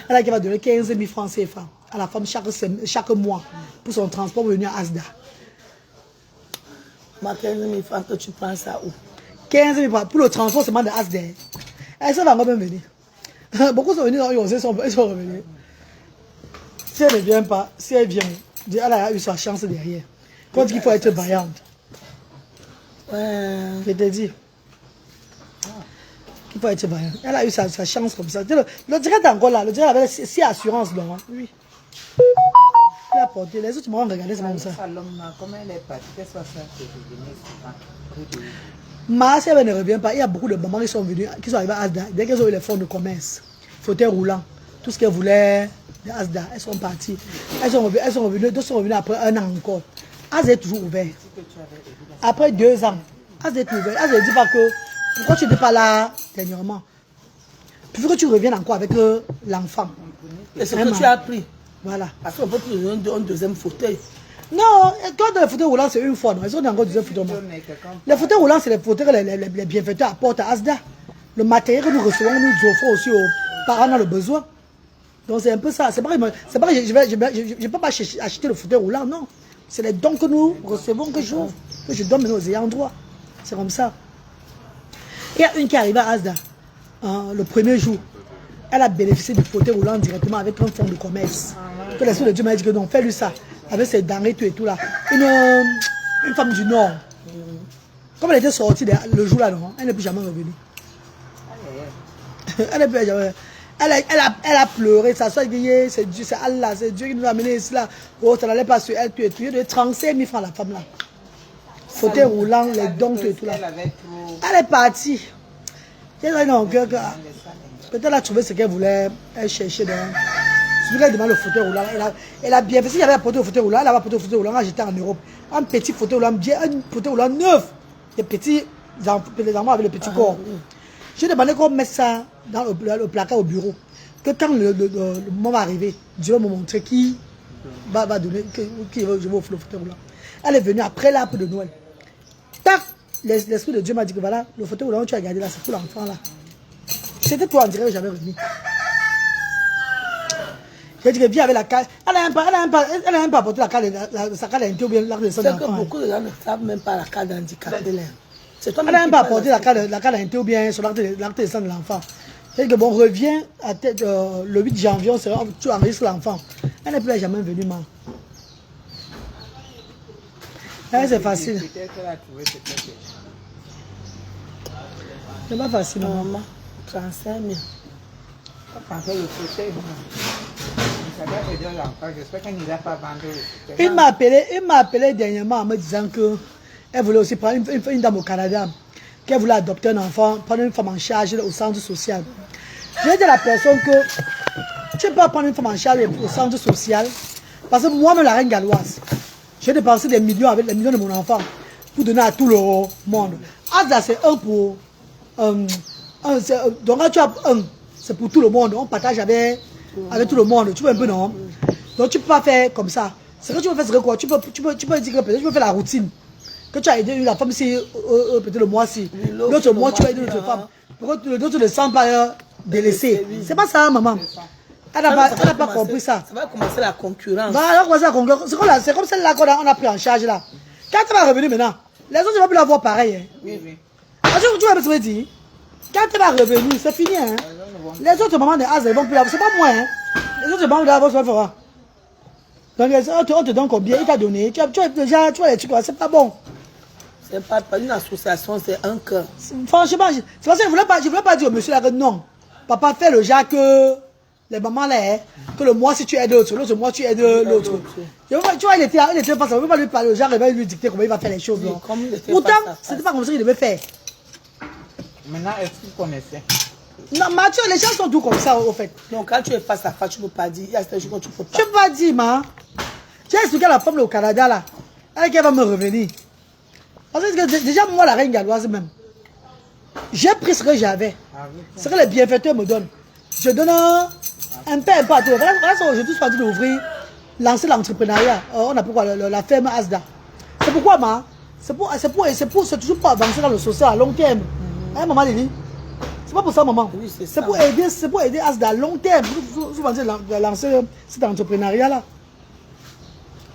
Elle a dit qu'elle va donner 15 000 francs CFA à la femme chaque mois pour son transport pour venir à Asda. Ma 15 000 francs, que tu prends ça où? 15 000 francs pour le transport seulement de Asda. Elle va encore même venir. Beaucoup sont venus dans l'UOC, ils sont revenus. Si elle ne vient pas, si elle vient, elle a eu sa chance derrière. Quand il faut être vaillante. Je te dis. Il faut être vaillant. Elle a eu sa chance comme ça. Le direct est encore là. Le direct avait 6 assurances. Donc, oui. Elle a porté. Les autres m'ont regardé, c'est comme ça. Comment elle est partie? Qu'est-ce que ça fait de venir souvent? Mais si elle ne revient pas, il y a beaucoup de mamans qui sont venues, qui sont arrivées à Asda. Dès qu'elles ont eu les fonds de commerce, fauteuil roulant, tout ce qu'elles voulaient de Asda, elles sont parties. Elles sont revenues, d'autres sont revenues après un an encore. Asda est toujours ouvert. Après 2 ans, Asda est toujours ouvert. Asda ne dit pas que pourquoi tu n'étais pas là dernièrement. Il faut que tu reviennes encore avec l'enfant. Et ce que tu as pris. Voilà. Parce qu'on peut plus donner un deuxième fauteuil. Non, quand le fauteuil roulant, c'est une fois. Non, ils ont encore des fauteuils. Les fauteuils roulants, c'est les fauteuils que les bienfaiteurs apportent à Asda. Le matériel que nous recevons, nous offrons aussi aux parents dans le besoin. Donc c'est un peu ça. C'est pas que je ne peux pas acheter le fauteuil roulant, non. C'est les dons que nous recevons que je donne maintenant aux ayants droit. C'est comme ça. Il y a une qui est arrivée à Asda le premier jour. Elle a bénéficié du fauteuil roulant directement avec un fonds de commerce. Que l'esprit de Dieu m'a dit que non, fais-lui ça. Avec ses denrées, tout et tout là. Une femme du Nord. Comme elle était sortie le jour là, non, elle n'est plus jamais revenue. Elle n'est plus jamais. Elle a pleuré, ça soit dit, c'est Dieu, c'est Allah, c'est Dieu qui nous a amené ici là. Oh, ça n'allait pas sur elle, tout et tout. Il y a 35 000 francs la femme là. Fauteuil roulant, les dons, tout et tout là. Elle est partie. Peut-être elle a trouvé ce qu'elle voulait, elle cherchait dans. Celui-là, elle demande le fauteuil roulant. Elle a bien fait. Si il y avait apporté le fauteuil roulant, elle avait apporté le fauteuil roulant, j'étais en Europe. Un petit fauteuil roulant, bien, un fauteuil roulant neuf. Les petits enfants avec les petits corps. J'ai demandé qu'on mette ça dans le placard au bureau. Que quand le moment va arriver, Dieu va me montrer qui va donner, qui je vais offrir le fauteuil roulant. Elle est venue après l'arbre de Noël. Tac! L'esprit de Dieu m'a dit que voilà, le fauteuil roulant que tu as gardé là, c'est pour l'enfant là. C'était toi, on dirait que j'avais remis. J'ai dit que viens avec la carte. Elle n'a même pas apporté la carte, sa carte d'identité ou bien l'arbre de son enfant. C'est que beaucoup de gens ne savent même pas la carte d'handicap. Elle n'a même pas apporté la carte d'identité ou bien sur l'arbre de son de l'enfant. J'ai dit que bon, reviens le 8 janvier, tu enregistres l'enfant. Elle n'est plus jamais venue, maman. C'est facile. C'est pas facile, maman. 35 000. Il m'a appelé dernièrement en me disant qu'elle voulait aussi prendre une dame au Canada, qu'elle voulait adopter un enfant, prendre une femme en charge au centre social. J'ai dit à la personne que tu ne peux pas prendre une femme en charge au centre social, parce que moi-même, la reine galloise, j'ai dépensé des millions avec les millions de mon enfant pour donner à tout le monde. Asda, c'est un pour... donc quand tu as un, c'est pour tout le monde, on partage avec tout le monde, tu vois un peu non? Donc tu ne peux pas faire comme ça. Ce que tu veux faire, c'est quoi? Tu peux dire que peut-être tu peux faire la routine. Que tu as aidé la femme si peut-être le mois-ci. L'autre mois, tu as aidé l'autre femme. Pour que l'autre ne sent pas délaissé. C'est pas ça, maman. Elle n'a pas compris ça. Ça va commencer la concurrence. Voilà, commencer la concurrence. C'est comme celle-là qu'on a pris en charge là. Quand elle va revenir maintenant, les autres ne vont plus la voir pareil. Hein. Oui. Tu vois ce que je dis? Quand elle va revenir, c'est fini. Hein. Les autres mamans de Asda, ils vont plus la voir. C'est pas moi. Hein. Les autres mamans de Asda, ça fera. Donc, on te donne combien? Il t'a donné. Tu vois les trucs, c'est pas bon. C'est pas une association, c'est un cœur. Franchement, c'est parce que je ne voulais pas dire au monsieur là que non. Papa fait le genre que les mamans là, que le mois si tu aides l'autre mois tu aides l'autre. Tu vois, il était face à ne peut pas lui parler au genre, il va lui dicter comment il va faire les choses. Pourtant, c'était pas comme ça qu'il devait faire. Maintenant, est-ce qu'il connaissait? Non, Mathieu, les gens sont tout comme ça, au fait. Donc, quand tu es face à face, tu ne peux pas dire. Il y a certains jours que tu ne peux pas. Je ne peux pas dire, ma. J'ai expliqué à la femme au Canada, là. Elle va me revenir. Parce que déjà, moi, la reine galloise même, j'ai pris ce que j'avais. Ce que les bienfaiteurs me donnent. Je donne un peu à tout. Voilà, je suis parti d'ouvrir, lancer l'entrepreneuriat. On a pourquoi la ferme Asda. C'est pourquoi, ma. C'est toujours pour avancer dans le social à long terme. Hein, maman, Lili? C'est pas pour ça, maman. Oui, c'est pour aider Asda à long terme. Vous pensez lancer cet entrepreneuriat-là.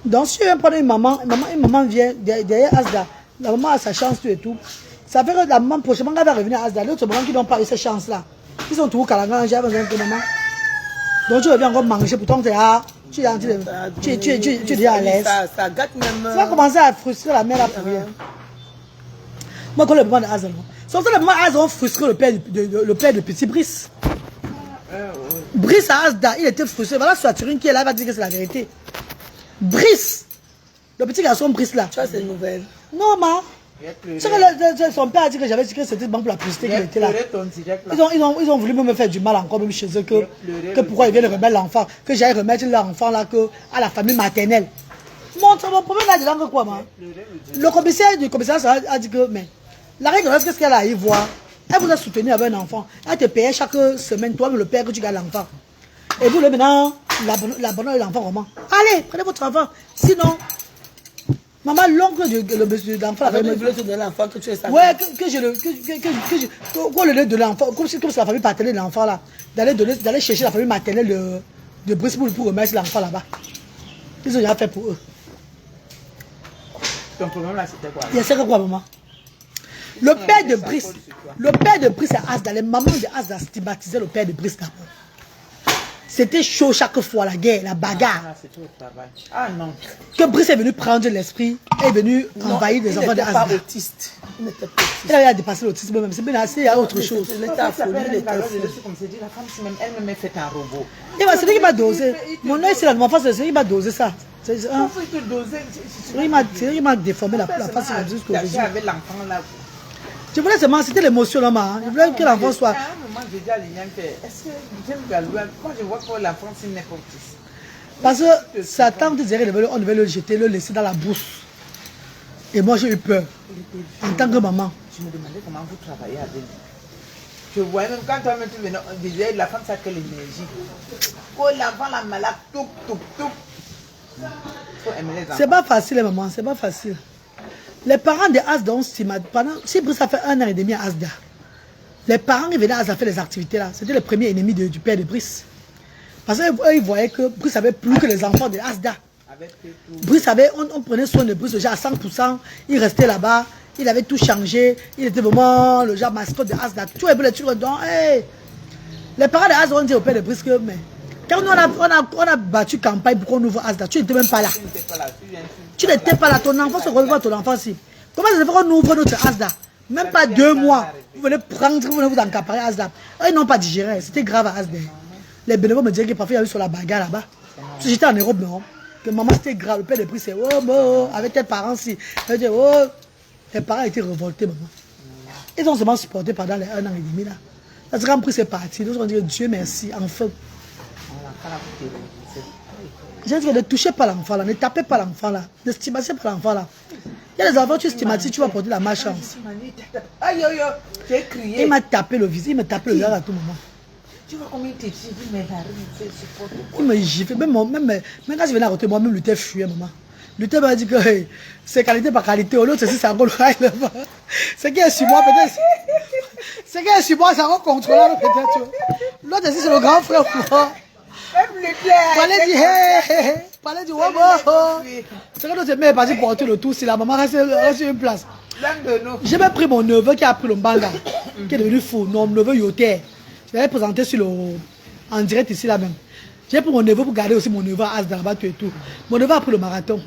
Donc, si on prend une maman vient derrière Asda, la maman a sa chance, tout et tout. Ça fait que la maman, prochainement, elle va revenir à Asda. L'autre maman qui n'ont pas eu cette chance-là. Ils sont tous calangan, j'ai besoin de maman. Donc, tu reviens encore manger pour ton théâtre. Tu es déjà à l'aise. Ça gâte même. Ça va commencer à frustrer la mère là pour rien. Moi, quand le maman de Asda, sauf que le maman de Asda ont frustré le père de petit Brice. Brice à Asda, il était frustré. Voilà, sur la Turine qui est là, il va dire que c'est la vérité. Brice, le petit garçon Brice là. Tu vois ces nouvelles? Non, ma. Son père a dit que j'avais dit que c'était bon pour la publicité qu'il était là. Ils ont voulu me faire du mal encore même chez eux que pourquoi ils viennent remettre l'enfant, que j'aille remettre l'enfant là à la famille maternelle. Mon problème là dedans que quoi, ma. Le commissaire du commissariat a dit que mais la règle qu'est-ce qu'elle a y voir? Elle vous a soutenu avec un enfant. Elle te payait chaque semaine, toi le père que tu gardes l'enfant. Et vous, maintenant, l'abonnement de l'enfant, comment? Allez, prenez votre enfant. Sinon, Maman, l'oncle de l'enfant Avec avait le voulait te donner l'enfant que tu es sa ouais, qu'on le donne de l'enfant, comme si c'est la famille paternelle de l'enfant là, d'aller chercher la famille maternelle de Brice pour remettre l'enfant là-bas. Ils ont déjà fait pour eux. Ton problème là, c'était quoi? Il y a ça que quoi, maman? Le père de Brice est Asda. Les mamans de Asda stigmatisaient le père de Brice d'abord. C'était chaud chaque fois, la guerre, la bagarre. Ah, c'était au travail. Ah non. Que Brice est venu prendre l'esprit, est venu envahir les enfants de Il n'était pas Asda. autiste. Il n'était pas autiste. Il avait dépassé l'autisme même. C'est bien assez, il y a autre chose. Il était affolé, il était affolé. Comme c'est dit, la femme, elle me fait un robot. C'est lui qui m'a dosé. Mon œil, c'est l'enfant, c'est lui qui m'a dosé ça. C'est Faut te doser. lui qui m'a déformé la face jusqu'aujourd'hui. Avec l'enfant là. Je voulais seulement, c'était l'émotion là, maman. Je voulais que l'enfant soit. À un moment, j'ai dit à Liliane que, est-ce que j'aime Galou? Moi, je vois que l'enfant, c'est n'importe qui. Parce que sa tante dirait on devait le jeter, le laisser dans la bourse. Et moi, j'ai eu peur. En tant que maman. Je me demandais comment vous travaillez avec lui. Je voyais même quand toi-même tu venais, on disait la femme, ça a quelle énergie. Oh, l'enfant, la malade, tout. Faut aimer les enfants. C'est pas facile, maman, c'est pas facile. Les parents de Asda ont stigmatisé. Si Brice a fait 1 an et demi à Asda, les parents qui venaient à Asda faire les activités là, c'était le premier ennemi du père de Brice. Parce qu'ils voyaient que Brice avait plus que les enfants de Asda. Brice avait, on prenait soin de Brice déjà à 100%, il restait là-bas, il avait tout changé, il était vraiment le genre mascotte de Asda. Tu vois, les trucs donc, hey. Les parents de Asda ont dit au père de Brice que, mais, quand on a battu campagne pour qu'on ouvre Asda, tu n'étais même pas là. Tu n'étais pas là, ton enfant se revoit ton enfant si. Comment ça se fait qu'on ouvre notre Asda? Même pas 2 mois, vous venez prendre, vous venez vous encaparer à Asda. Ils n'ont pas digéré, c'était grave à Asda. Les bénévoles me disaient que parfois il y avait sur la bagarre là-bas. Si j'étais en Europe, non. Que maman c'était grave, le père de prix c'est oh, avec tes parents si. Elle dit oh, tes parents étaient révoltés, maman. Ils ont seulement supporté pendant les 1 an et demi là. Parce que quand prix c'est parti, nous on dit Dieu merci, enfin. J'ai dit ne touchez pas l'enfant là, ne tapez pas l'enfant là, ne stigmatisez pas l'enfant là. Il y a des enfants, tu stigmatises, tu vas porter la malchance. Aïe, j'ai crié. Il m'a tapé le visage, il m'a tapé le visage à tout moment. Tu vois combien il te gifle, mais c'est supporté. Il me gifle, même quand je venais à côté, moi-même, Luther fuyait, maman. Luther m'a dit que hey, c'est qualité par qualité, l'autre c'est encore le rail là-bas. C'est qui est sur moi, peut-être. C'est qui est sur moi, c'est encore contrôlable, peut-être. L'autre c'est le grand frère pour moi. Même Luther. Parlait du hey, parlait du wow. C'est que l'autre est parti porter le tout, si la maman reste sur une place. J'ai même pris mon neveu qui a pris le mbanga, qui est devenu fou, non, mon neveu Yoter. Je l'avais présenté en direct ici là même. J'ai pris mon neveu pour garder aussi mon neveu à Asda là-bas et tout. Mon neveu a pris le marathon.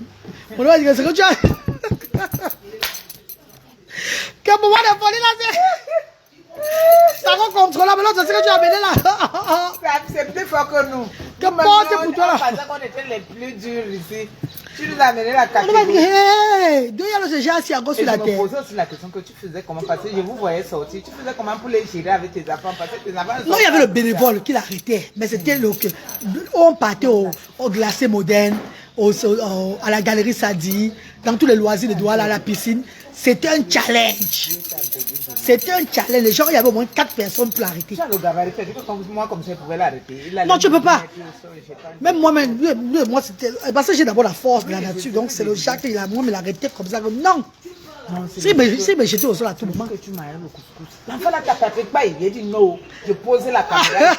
Mon neveu a dit que c'est que tu as. Quel moment de folie là, c'est. Ça va contrôler, mais l'autre c'est que tu as amené là. C'est plus fort que nous. Que porte pour toi là. Parce qu'on était les plus durs ici. Tu nous as amené la On va catégorie. dire, hey, deux ans, c'est déjà assis encore sur Et je la me terre. posais aussi la question que tu faisais comment, parce que je vous voyais sortir. Tu faisais comment pour les gérer avec tes enfants, parce que tes enfants... Non, il y avait le bénévole qui l'arrêtait, mais c'était le... On partait au glacé moderne, à la galerie Sadi, dans tous les loisirs de Douala, à la piscine. C'était un challenge. C'était un challenge. Les gens, il y avait au moins 4 personnes pour l'arrêter. Tu as le gabarit, fait que moi, comme ça, je pouvais l'arrêter. Non, tu ne peux pas. Même moi-même, moi, c'était... Parce que j'ai d'abord la force de la nature, donc c'est le chat qui me l'arrêtait comme ça. Non. Si, mais j'étais au sol à tout moment. Que tu m'as le couscous. L'enfant là, t'as tapé pas, il a dit non. Je posais la caméra,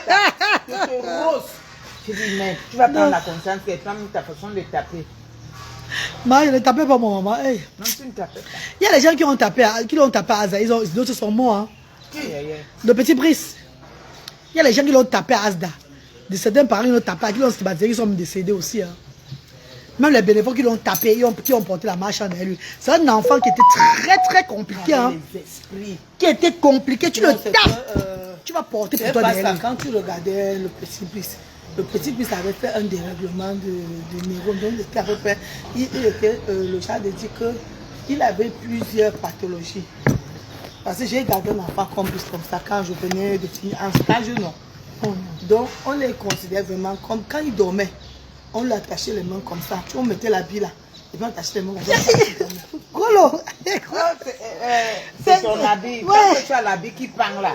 je te rose. Je dis, mais tu vas prendre la conscience que toi, ta façon de taper. Moi, je ne tapais pas mon maman. Hey. Non, tu ne tapais pas. Il y a des gens qui l'ont tapé à Asda, d'autres sont morts. Hein. Le petit Brice. Il y a des gens qui l'ont tapé à Asda. De certains parents qui l'ont tapé, qui l'ont stigmatisé, qui sont décédés aussi. Hein. Même les bénévoles qui l'ont tapé, qui ont porté la marche en lui. C'est un enfant qui était très compliqué. Hein. Qui était compliqué. Tu le tapes. Tu vas porter pour toi derrière. Quand tu regardais le petit Brice, le petit Brice avait fait un dérèglement de neurones. Donc, il était le chat de dire qu'il avait plusieurs pathologies. Parce que j'ai gardé un enfant comme ça quand je venais de finir en stage, non. Donc, on les considère vraiment comme quand il dormait. On lui attachait les mains comme ça. On mettait la bille là. Et puis on attachait les mains comme ça. Golo. C'est ton habit. Quand tu as l'habit qui pang là.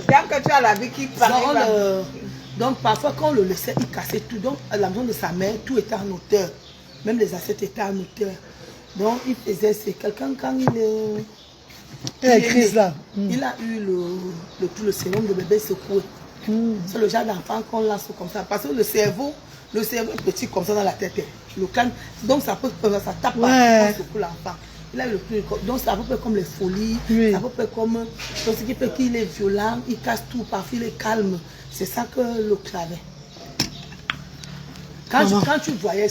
Quand tu as l'habit qui pang. Donc parfois quand on le laissait, il cassait tout. Donc à la maison de sa mère, tout était en hauteur. Même les assiettes étaient en hauteur. Donc, il faisait, c'est quelqu'un quand il est... Il a écrit là. Il a eu tout le sérum de bébé secoué. C'est le genre d'enfant qu'on lance comme ça. Parce que le cerveau est petit comme ça dans la tête. Le crâne, donc ça tape pas, on secoue l'enfant. Il a eu le plus, donc c'est à peu près comme les folies, c'est à peu près comme, donc ce qui fait qu'il est violent, il casse tout, parfois il est calme. C'est ça que l'autre avait. Quand tu voyais,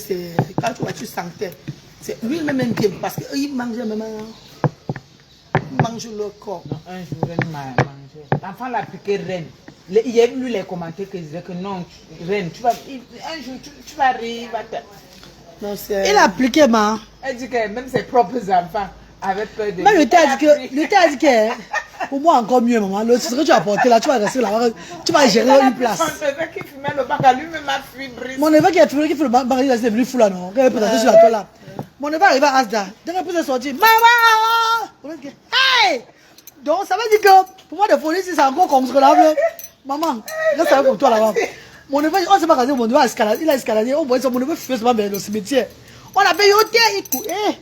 quand tu vois, tu sentais. Lui-même aime bien parce qu'il mangeait même. Il mange le corps. Non, un jour, elle m'a mangé. L'enfant l'a piqué reine. Il y a lu les commentaires qui disaient que non, reine, un jour tu vas rire. Non, il a appliqué, ma. Elle dit que même ses propres enfants avaient peur de lui. Mais le t'a dit que, pour moi encore mieux, maman. Le titre que tu as porté là, tu vas rester là, tu vas gérer une place. Mon neveu qui fumait le bac à lui-même a fui brise. Mon neveu qui a fumé le bac, il est venu fou là, non? Quand il est présenté sur la toile là. Mon neveu arrive à Asda. Dès qu'il est sorti, maman! Hey! Donc ça veut dire que, pour moi, de folie, c'est encore contrôlable. Maman, reste avec toi là-bas. Mon neveu, on ne s'est pas casé, mon neveu a escaladé, il a escaladé, on voyait son mon neveu fumer seulement vers le cimetière. On a payé au thé, il courait.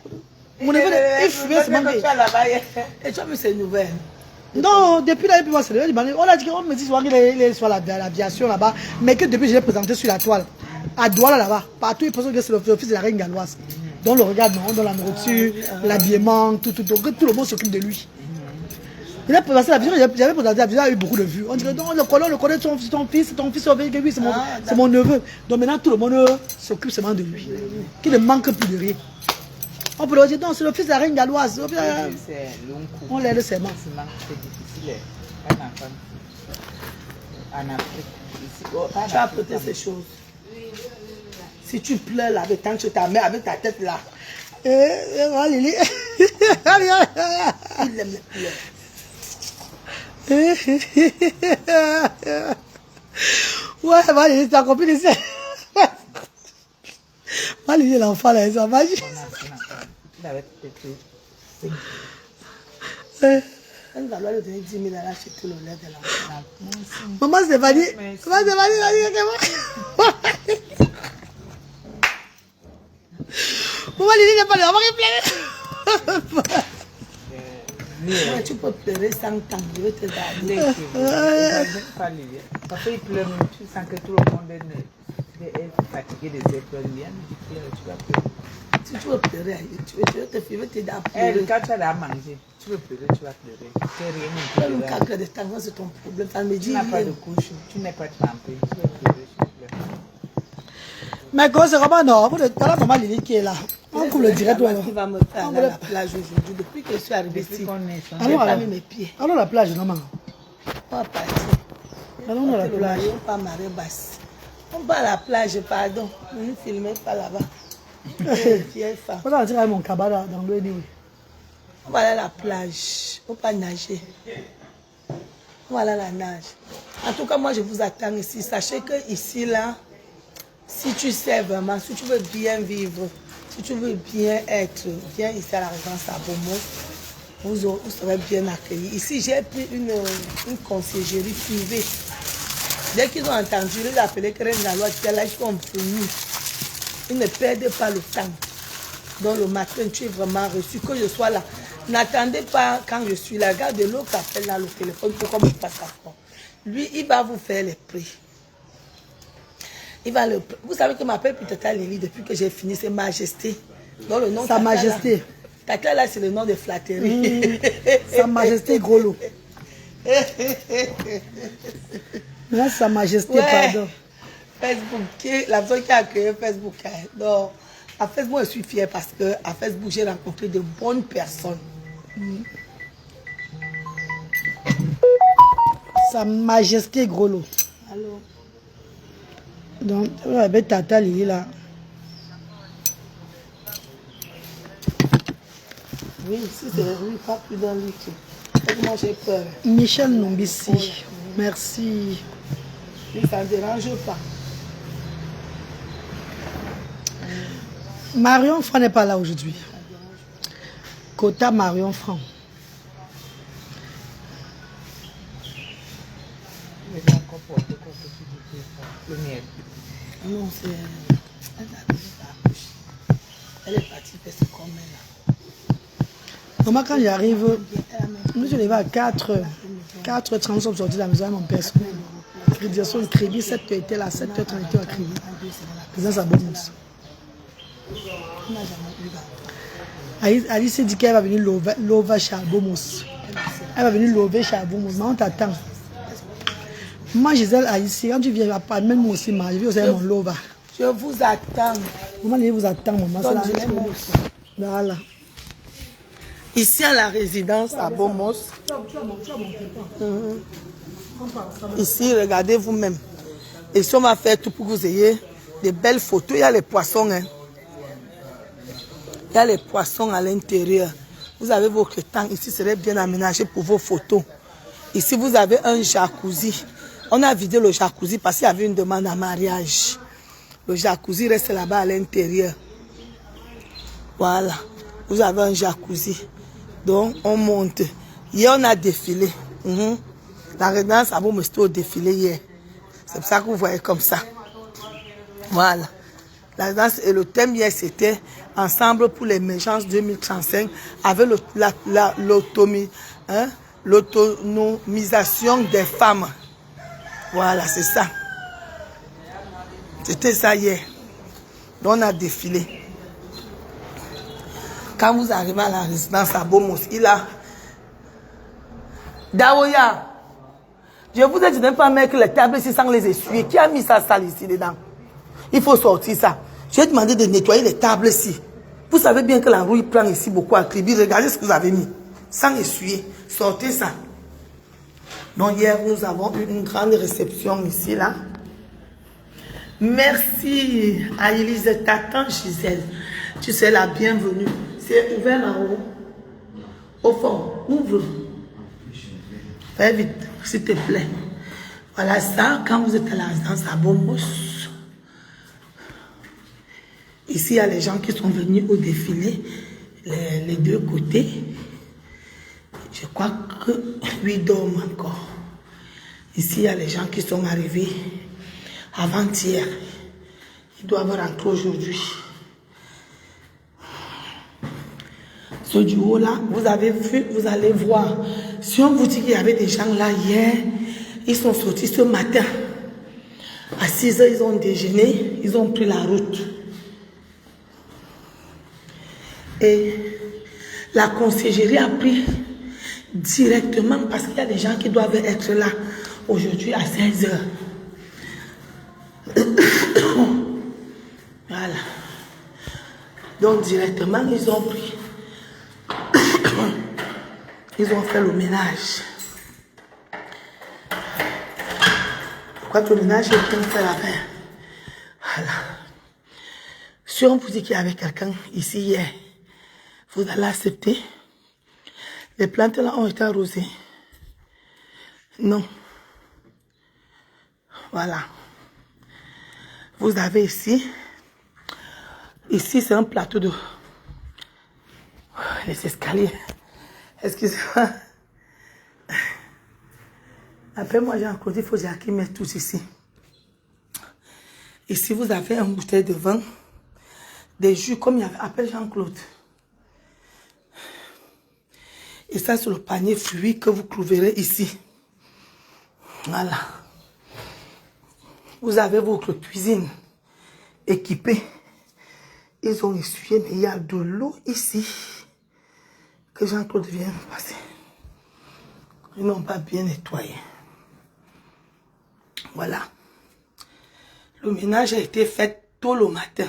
Mon neveu, il fumait seulement. Et tu as vu ces nouvelles? Non, depuis là, on a dit qu'on me dit souvent qu'il est sur l'aviation là-bas, mais que depuis je l'ai présenté sur la toile, à Douala là-bas, partout ils pensent que c'est le fils de la reine galloise. Donc le regard, non, dans la nourriture, l'habillement, tout le monde s'occupe de lui. Il a présenté la vision, j'avais présenté la vision, il a eu beaucoup de vues. On dirait, non, on le connaît, ton fils, oui, c'est mon neveu. Donc maintenant, tout le monde s'occupe seulement de lui. Qu'il ne manque plus de rien. On peut le dire, non, c'est le fils de la reine galloise. On l'aide seulement. C'est difficile. En Afrique. Tu as apporté ces choses. Si tu pleures là, avec tant que tu ta mère avec ta tête là. Il aime les pleurs. Ouais, Valérie, ta copine ici. Valérie, l'enfant là, ça va. Il avait peut-être. Elle va lui donner 10 000 à acheter le lait de l'enfant. Maman Stéphanie, Maman Lily n'est pas là, maman qui pleure. Ouais, tu peux pleurer sans temps, je vais te garder. Parce qu'il pleure, tu sens que tout le monde est fatigué de ses pleurs. Tu vas pleurer. Si tu veux pleurer, tu veux t'aider à Elle, pleurer. quand tu as à manger, tu veux pleurer, tu vas pleurer. C'est rien. Même quand tu as des temps, c'est ton problème. Ça me Tu dit, n'as pas de couche, tu n'es pas trempé. Tu veux pleurer, tu pleures. Mais quand c'est vraiment non, voilà maman Lily qui est là. On coupe le direct. qui va me faire aller à la plage aujourd'hui. Depuis que je suis arrivée ici, je n'ai pas mis mes pieds. Allons à la plage, maman. On va partir. Allons à la plage. On va à marée basse. On va à la plage, pardon. Ne nous filmez pas là-bas. Vieille femme. On va rentrer avec mon cabana dans l'eau. On va aller à la plage. On va nager. On va aller à la nage. En tout cas, moi, je vous attends ici. Sachez que ici, là, si tu sais vraiment, si tu veux bien vivre, si tu veux bien être, viens ici à la résidence à Beaumont, vous serez bien accueillis. Ici, j'ai pris une conciergerie privée. Dès qu'ils ont entendu, ils ont appelé Keren Galois, là, ils sont venus. Ils ne perdent pas le temps. Donc le matin, tu es vraiment reçu, que je sois là. N'attendez pas quand je suis là. Regardez l'autre appelle là le téléphone pour qu'on me passe à fond. Lui, il va vous faire les prix. Il va le... Vous savez que m'appelle plus Tata Lily depuis que j'ai fini, c'est Majesté. Donc le nom Sa Tata, Majesté. Là, Tata là, c'est le nom de flatterie. Sa Majesté Grolo. Non, Sa Majesté, ouais. pardon. Facebook, la personne qui a créé Facebook. Donc, à Facebook, je suis fière parce que à Facebook, j'ai rencontré de bonnes personnes. Sa Majesté Grolo. Alors, Donc, avec Tata Lily là. oui, si c'est oui, pas plus dans lui. Moi, j'ai peur. Michel Nombissi. Merci. Et ça ne dérange pas. Marion Franc n'est pas là aujourd'hui. Quota Marion Franc. Non, c'est... Elle est partie faire ce qu'on met là. Maman, quand j'arrive, nous je levais à 4h. 4h30, nous sommes sortis de la maison avec mon père. Crédit, crédit, 7h était là, 7h30 à crédit. Président Sabomous. Alice s'est dit qu'elle va venir lover Chabomous. Elle va venir lover Chabomous. Maman, on t'attend. Moi, Gisèle, Alice, quand tu viens, même moi aussi, je vais aussi mon lover. Je vous attends. Maman, je vous attends, maman. Donc, je l'aime. Voilà. Ici à la résidence à Bomos. Ici, regardez vous-même. Ici, on va faire tout pour que vous ayez des belles photos. Il y a les poissons. Hein. Il y a les poissons à l'intérieur. Vous avez votre temps. Ici, serait bien aménagé pour vos photos. Ici, vous avez un jacuzzi. On a vidé le jacuzzi parce qu'il y avait une demande en mariage. Le jacuzzi reste là-bas à l'intérieur. Voilà. Vous avez un jacuzzi. Donc, on monte. Hier, on a défilé. La résidence a beau me au défilé hier. C'est pour ça que vous voyez comme ça. Voilà. La résidence et le thème hier, c'était Ensemble pour l'émergence 2035 avec l'autonomisation des femmes. Voilà, c'est ça. C'était ça hier. Donc, on a défilé. Quand vous arrivez à la résidence à Bomos, il a... Daoya, je vous ai dit de ne pas mettre les tables ici sans les essuyer. Qui a mis ça sale ici dedans? Il faut sortir ça. J'ai demandé de nettoyer les tables ici. Vous savez bien que la rouille prend ici beaucoup à tribu. Regardez ce que vous avez mis. Sans essuyer. Sortez ça. Donc hier, nous avons eu une grande réception ici, là. Merci à Élise, t'attends Gisèle. Tu sais la bienvenue. C'est ouvert en haut. Au fond, ouvre. Fais vite, s'il te plaît. Voilà ça, quand vous êtes à la résidence à Bomos. Ici, il y a les gens qui sont venus au défilé, les deux côtés. Je crois que 8 dorment encore. Ici, il y a les gens qui sont arrivés avant-hier. Ils doivent rentrer aujourd'hui. Ce duo-là, vous avez vu, vous allez voir. Si on vous dit qu'il y avait des gens là hier, ils sont sortis ce matin. À 6 h, ils ont déjeuné, ils ont pris la route. Et la conciergerie a pris directement parce qu'il y a des gens qui doivent être là aujourd'hui à 16 h. Voilà. Donc directement, ils ont pris. Ils ont fait le ménage. Pourquoi le ménage est bien fait la paix? Voilà. Si on vous dit qu'il y avait quelqu'un ici hier, vous allez accepter. Les plantes là ont été arrosées. Non. Voilà. Vous avez ici. Ici, c'est un plateau de... Les escaliers. Excusez-moi. Après, moi, j'ai encore dit, il faut qu'ils mettent tout ici. Ici, vous avez un bouteille de vin, des jus, comme il y avait, appelle Jean-Claude. Et ça, c'est le panier fruits que vous trouverez ici. Voilà. Vous avez votre cuisine équipée. Ils ont essuyé, mais il y a de l'eau ici. Que Jean-Claude vient passer. Ils n'ont pas bien nettoyé. Voilà. Le ménage a été fait tôt le matin.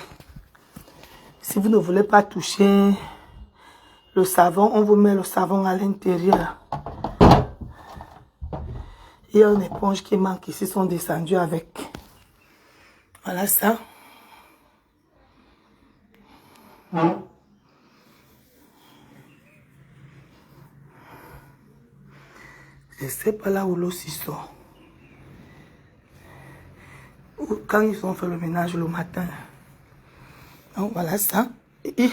Si vous ne voulez pas toucher le savon, on vous met le savon à l'intérieur. Il y a une éponge qui manque ici, sont descendus avec. Voilà ça. Je ne sais pas là où l'eau s'y sort. Quand ils ont fait le ménage le matin. Donc voilà ça. Et il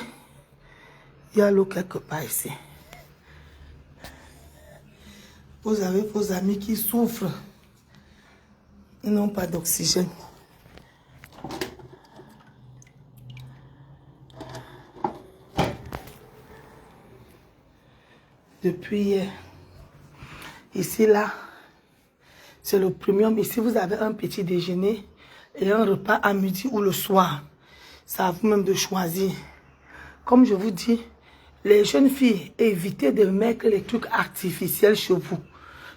y a l'eau quelque part ici. Vous avez vos amis qui souffrent. Ils n'ont pas d'oxygène. depuis hier. Ici, là, c'est le premium. Ici, vous avez un petit déjeuner et un repas à midi ou le soir. C'est à vous-même de choisir. Comme je vous dis, les jeunes filles, évitez de mettre les trucs artificiels chez vous.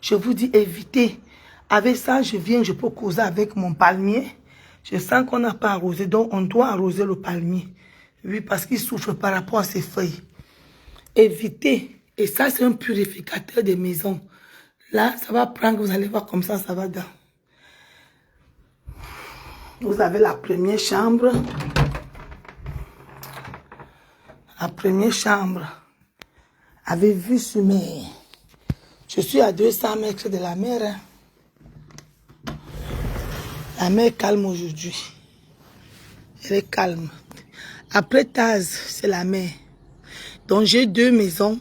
Je vous dis, évitez. Avec ça, je viens, je peux causer avec mon palmier. Je sens qu'on n'a pas arrosé, donc on doit arroser le palmier. Oui, parce qu'il souffre par rapport à ses feuilles. Évitez. Et ça, c'est un purificateur de maison. Là, ça va prendre, vous allez voir comme ça va dans. Vous avez la première chambre. La première chambre. Avec vue sur mer. Je suis à 200 mètres de la mer. Hein. La mer est calme aujourd'hui. Elle est calme. Après Taz, c'est la mer. Donc j'ai 2 maisons.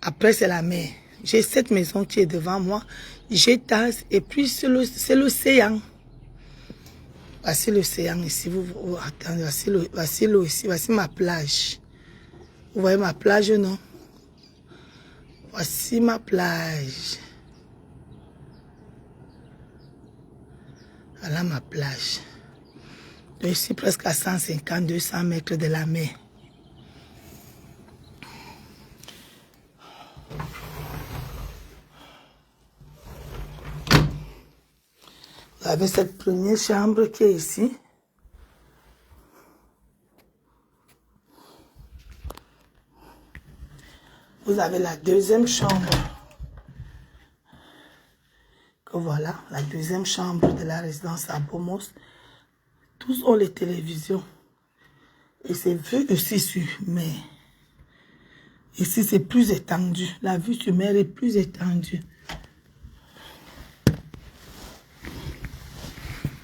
Après, c'est la mer. J'ai cette maison qui est devant moi. J'ai Taz et puis c'est l'océan. Voici l'océan ici. Vous attendez, voici l'eau ici. Voici ma plage. Vous voyez ma plage, non? Voici ma plage. Voilà ma plage. Je suis presque à 150-200 mètres de la mer. Vous avez cette première chambre qui est ici. Vous avez la deuxième chambre. Que voilà, la deuxième chambre de la résidence à Bomos. Tous ont les télévisions. Et c'est vu aussi sur mer. Ici, c'est plus étendu. La vue sur mer est plus étendue.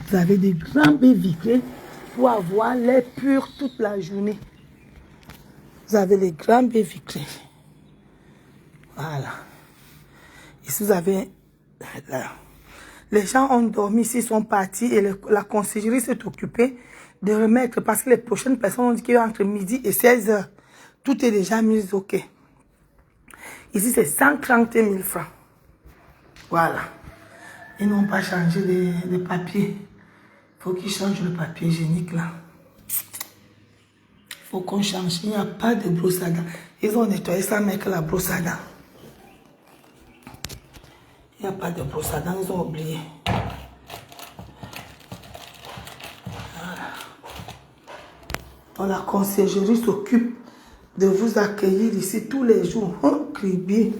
Vous avez des grands baies vitrées pour avoir l'air pur toute la journée. Vous avez les grands baies vitrées. Voilà. Ici, vous avez... Les gens ont dormi ici, sont partis et la conciergerie s'est occupée de remettre parce que les prochaines personnes ont dit qu'il y a entre midi et 16 h. Tout est déjà mis OK. Ici, c'est 130 000 francs. Voilà. Ils n'ont pas changé de papier. Il faut qu'ils changent le papier hygiénique là. Il faut qu'on change. Il n'y a pas de brosse à dents. Ils ont nettoyé ça avec la brosse à dents. Il n'y a pas de brosse à dents, ils ont oublié. Voilà. Donc la conciergerie s'occupe de vous accueillir ici tous les jours. Oh, Kribi,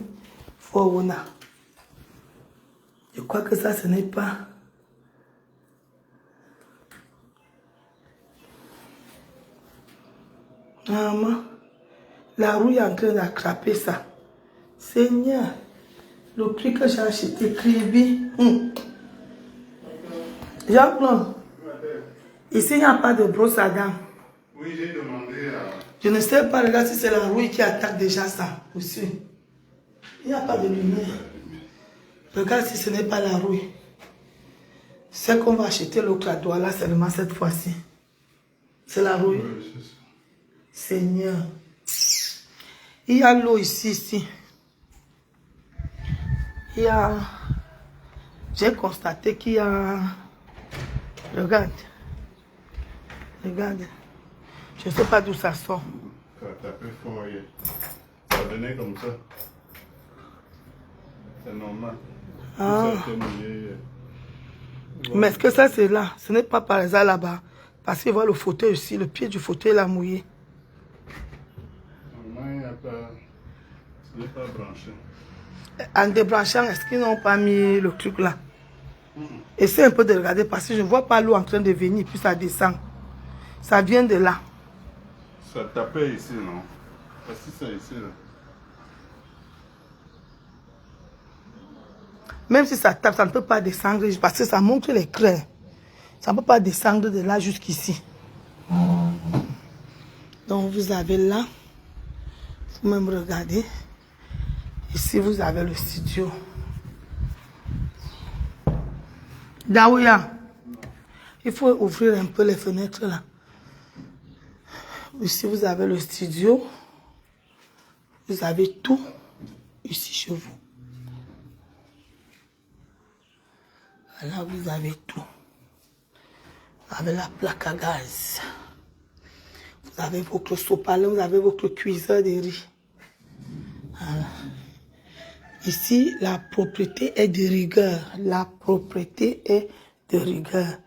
Fawona. Je crois que ça, ce n'est pas... Maman, la rouille est en train d'attraper ça. Seigneur, le prix que j'ai acheté, Kribi. Jean-Claude, ici, il n'y a pas de brosse à dents. Oui, j'ai demandé à... Je ne sais pas, regarde si c'est la rouille qui attaque déjà ça. Aussi. Il n'y a pas de lumière. Regarde si ce n'est pas la rouille. C'est qu'on va acheter l'autre à toi là seulement cette fois-ci. C'est la rouille. Oui, c'est ça. Seigneur. Il y a l'eau ici. Il y a... J'ai constaté qu'il y a... Regarde. Regarde. Je ne sais pas d'où ça sort. Ça a tapé fort hier. Ça venait comme ça. C'est normal. Ah. Ça a été mouillé hier. Mais est-ce que ça c'est là? Ce n'est pas par exemple là-bas. Parce qu'il voit le fauteuil aussi, le pied du fauteuil là mouillé. Normalement, il n'y a pas... Ce n'est pas branché. En débranchant, est-ce qu'ils n'ont pas mis le truc là? Essaye un peu de regarder parce que je ne vois pas l'eau en train de venir puis ça descend. Ça vient de là. Ça tapait ici, non? Parce que c'est ici, là. Même si ça tape, ça ne peut pas descendre parce que ça montre les creux. Ça ne peut pas descendre de là jusqu'ici. Donc vous avez là, vous même regardez. Ici vous avez le studio. Daouya, il faut ouvrir un peu les fenêtres là. Ici vous avez le studio. Vous avez tout. ici chez vous. Là, vous avez tout. Vous avez la plaque à gaz. Vous avez votre sopalin, vous avez votre cuiseur de riz. Voilà. Ici, la propriété est de rigueur. La propriété est de rigueur.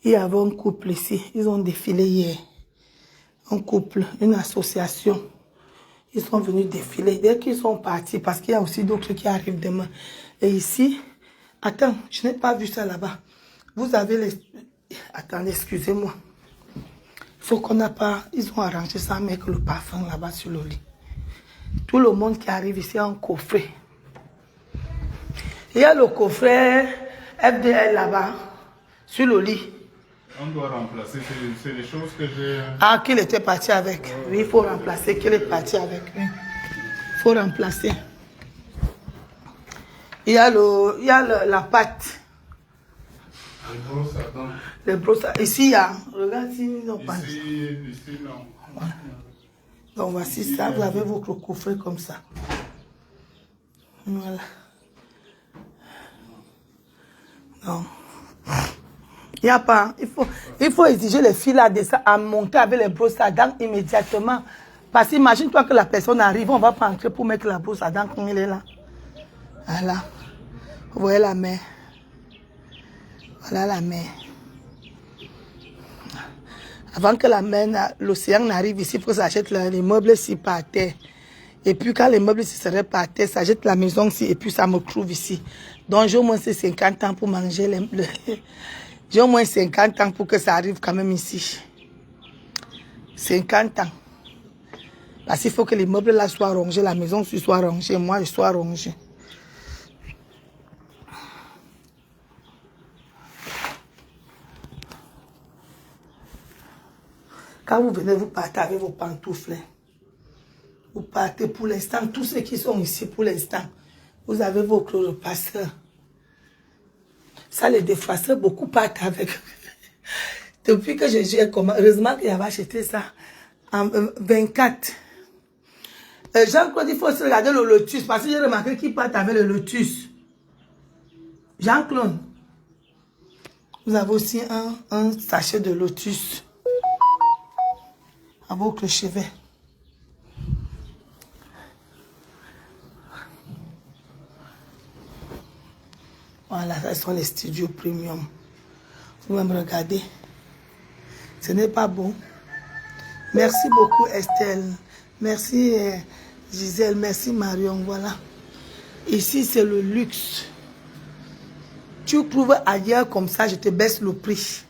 Il y avait un couple ici. Ils ont défilé hier. Un couple, une association. Ils sont venus défiler. Dès qu'ils sont partis, parce qu'il y a aussi d'autres qui arrivent demain. Et ici, attends, je n'ai pas vu ça là-bas. Vous avez les... Attendez, excusez-moi. Il faut qu'on n'a pas... Ils ont arrangé ça avec le parfum là-bas sur le lit. Tout le monde qui arrive ici a un coffret. Il y a le coffret FDL là-bas, sur le lit. On doit remplacer, c'est les choses que j'ai... Ah, qu'il était parti avec. Oui, il faut remplacer, qu'il est parti avec. Oui. Il faut remplacer. Il y a, la pâte. Les brosses à dents. Les brosses. Ici, il y a... Regarde si ils n'ont pas. Ici, non. Voilà. Donc, voici ça. Vous avez votre coffret comme ça. Voilà. Non. Il n'y a pas. Il faut exiger les filles là à monter avec les brosses à dents immédiatement. Parce qu'imagine-toi que la personne arrive, on ne va pas entrer pour mettre la brosse à dents quand elle est là. Voilà. Vous voyez la main. Voilà la main. Avant que la main, l'océan n'arrive ici, il faut que ça achète les meubles ici par terre. Et puis quand les meubles ici seraient par terre, ça jette la maison ici et puis ça me trouve ici. Donc j'ai au moins 50 ans pour manger j'ai au moins 50 ans pour que ça arrive quand même ici. 50 ans. Parce qu'il faut que les meubles là soient rongés, la maison aussi soit rongée, moi je sois rongée. Quand vous venez, vous partez avec vos pantoufles. Vous partez pour l'instant, tous ceux qui sont ici pour l'instant, vous avez vos chloropasseurs. Ça, les défaceurs, beaucoup partent avec. Depuis que j'ai commencé, heureusement qu'il avait acheté ça en 24. Jean-Claude, il faut se regarder le lotus, parce que j'ai remarqué qu'il part avec le lotus. Jean-Claude, vous avez aussi un sachet de lotus à votre chevet. Voilà, ça sont les studios premium. Vous-même regardez. Ce n'est pas bon. Merci beaucoup Estelle. Merci Gisèle. Merci Marion. Voilà. Ici, c'est le luxe. Tu trouves ailleurs comme ça, je te baisse le prix.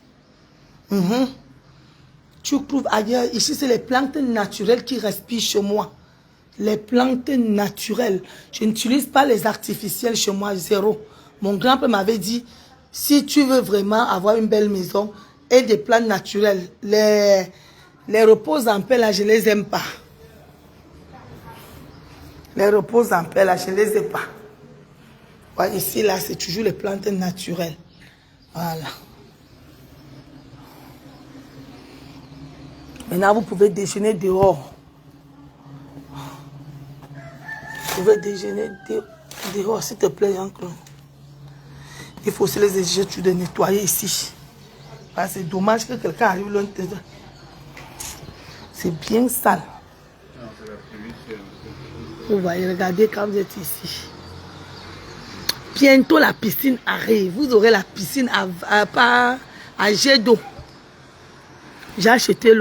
Tu trouves ailleurs. Ici, c'est les plantes naturelles qui respirent chez moi. Les plantes naturelles. Je n'utilise pas les artificiels chez moi, zéro. Mon grand-père m'avait dit, si tu veux vraiment avoir une belle maison et des plantes naturelles, les repos en paix, là, je ne les aime pas. Les repos en paix, là, je ne les aime pas. Ouais, ici, là, c'est toujours les plantes naturelles. Voilà. Maintenant, vous pouvez déjeuner dehors. Vous pouvez déjeuner dehors, s'il te plaît, Jean-Claude. Il faut aussi les exiger de nettoyer ici. C'est dommage que quelqu'un arrive là. C'est bien sale. Vous voyez, regardez quand vous êtes ici. Bientôt la piscine arrive. Vous aurez la piscine à jet d'eau. J'ai acheté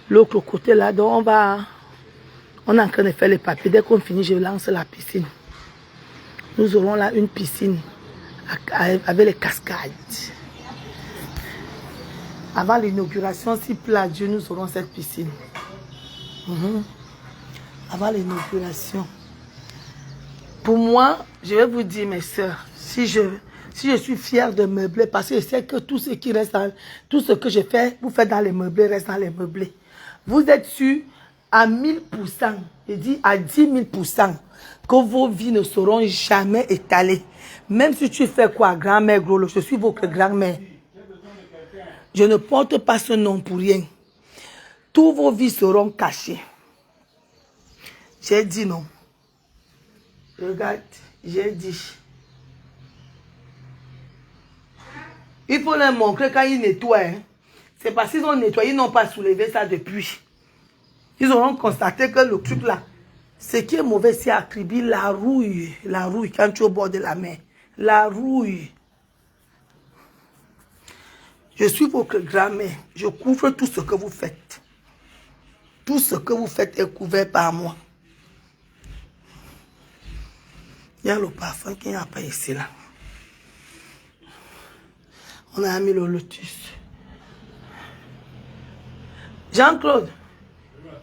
l'autre côté là. Donc on est en train de faire les papiers. Dès qu'on finit, je lance la piscine. Nous aurons là une piscine avec les cascades. Avant l'inauguration, si plaît à Dieu, nous aurons cette piscine. Avant l'inauguration. Pour moi, je vais vous dire, mes soeurs, si je suis fière de meubler, parce que je sais que tout ce qui reste, tout ce que je fais, vous faites dans les meublés, reste dans les meublés. Vous êtes sûr à 1000%, je dis à 10 000%, que vos vies ne seront jamais étalées. Même si tu fais quoi, grand-mère Grolo, je suis votre grand-mère. Je ne porte pas ce nom pour rien. Toutes vos vies seront cachées. J'ai dit non. Regarde, j'ai dit. Il faut leur montrer quand ils nettoient. Hein. C'est parce qu'ils ont nettoyé, ils n'ont pas soulevé ça depuis. Ils auront constaté que le truc là, ce qui est mauvais, c'est Acribi, la rouille quand tu es au bord de la mer. La rouille. Je suis votre grand-mère. Je couvre tout ce que vous faites. Tout ce que vous faites est couvert par moi. Il y a le parfum qu'il n'y a pas ici là. On a mis le lotus. Jean-Claude,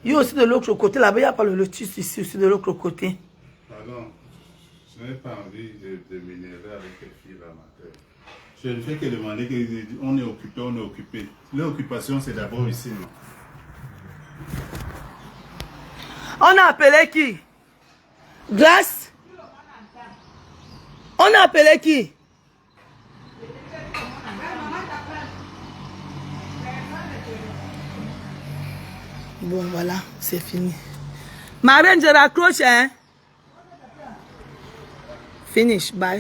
il y a aussi de l'autre côté là-bas, il n'y a pas le lotus ici aussi de l'autre côté. Pardon, je n'ai pas envie de m'énerver avec les filles là, ma tête. Je ne fais que demander qu'on est occupé, on est occupé. L'occupation, c'est d'abord ici, non? On a appelé qui? Glace? On a appelé qui? Bon, voilà, c'est fini. Ma reine, je raccroche, hein? Finish, bye.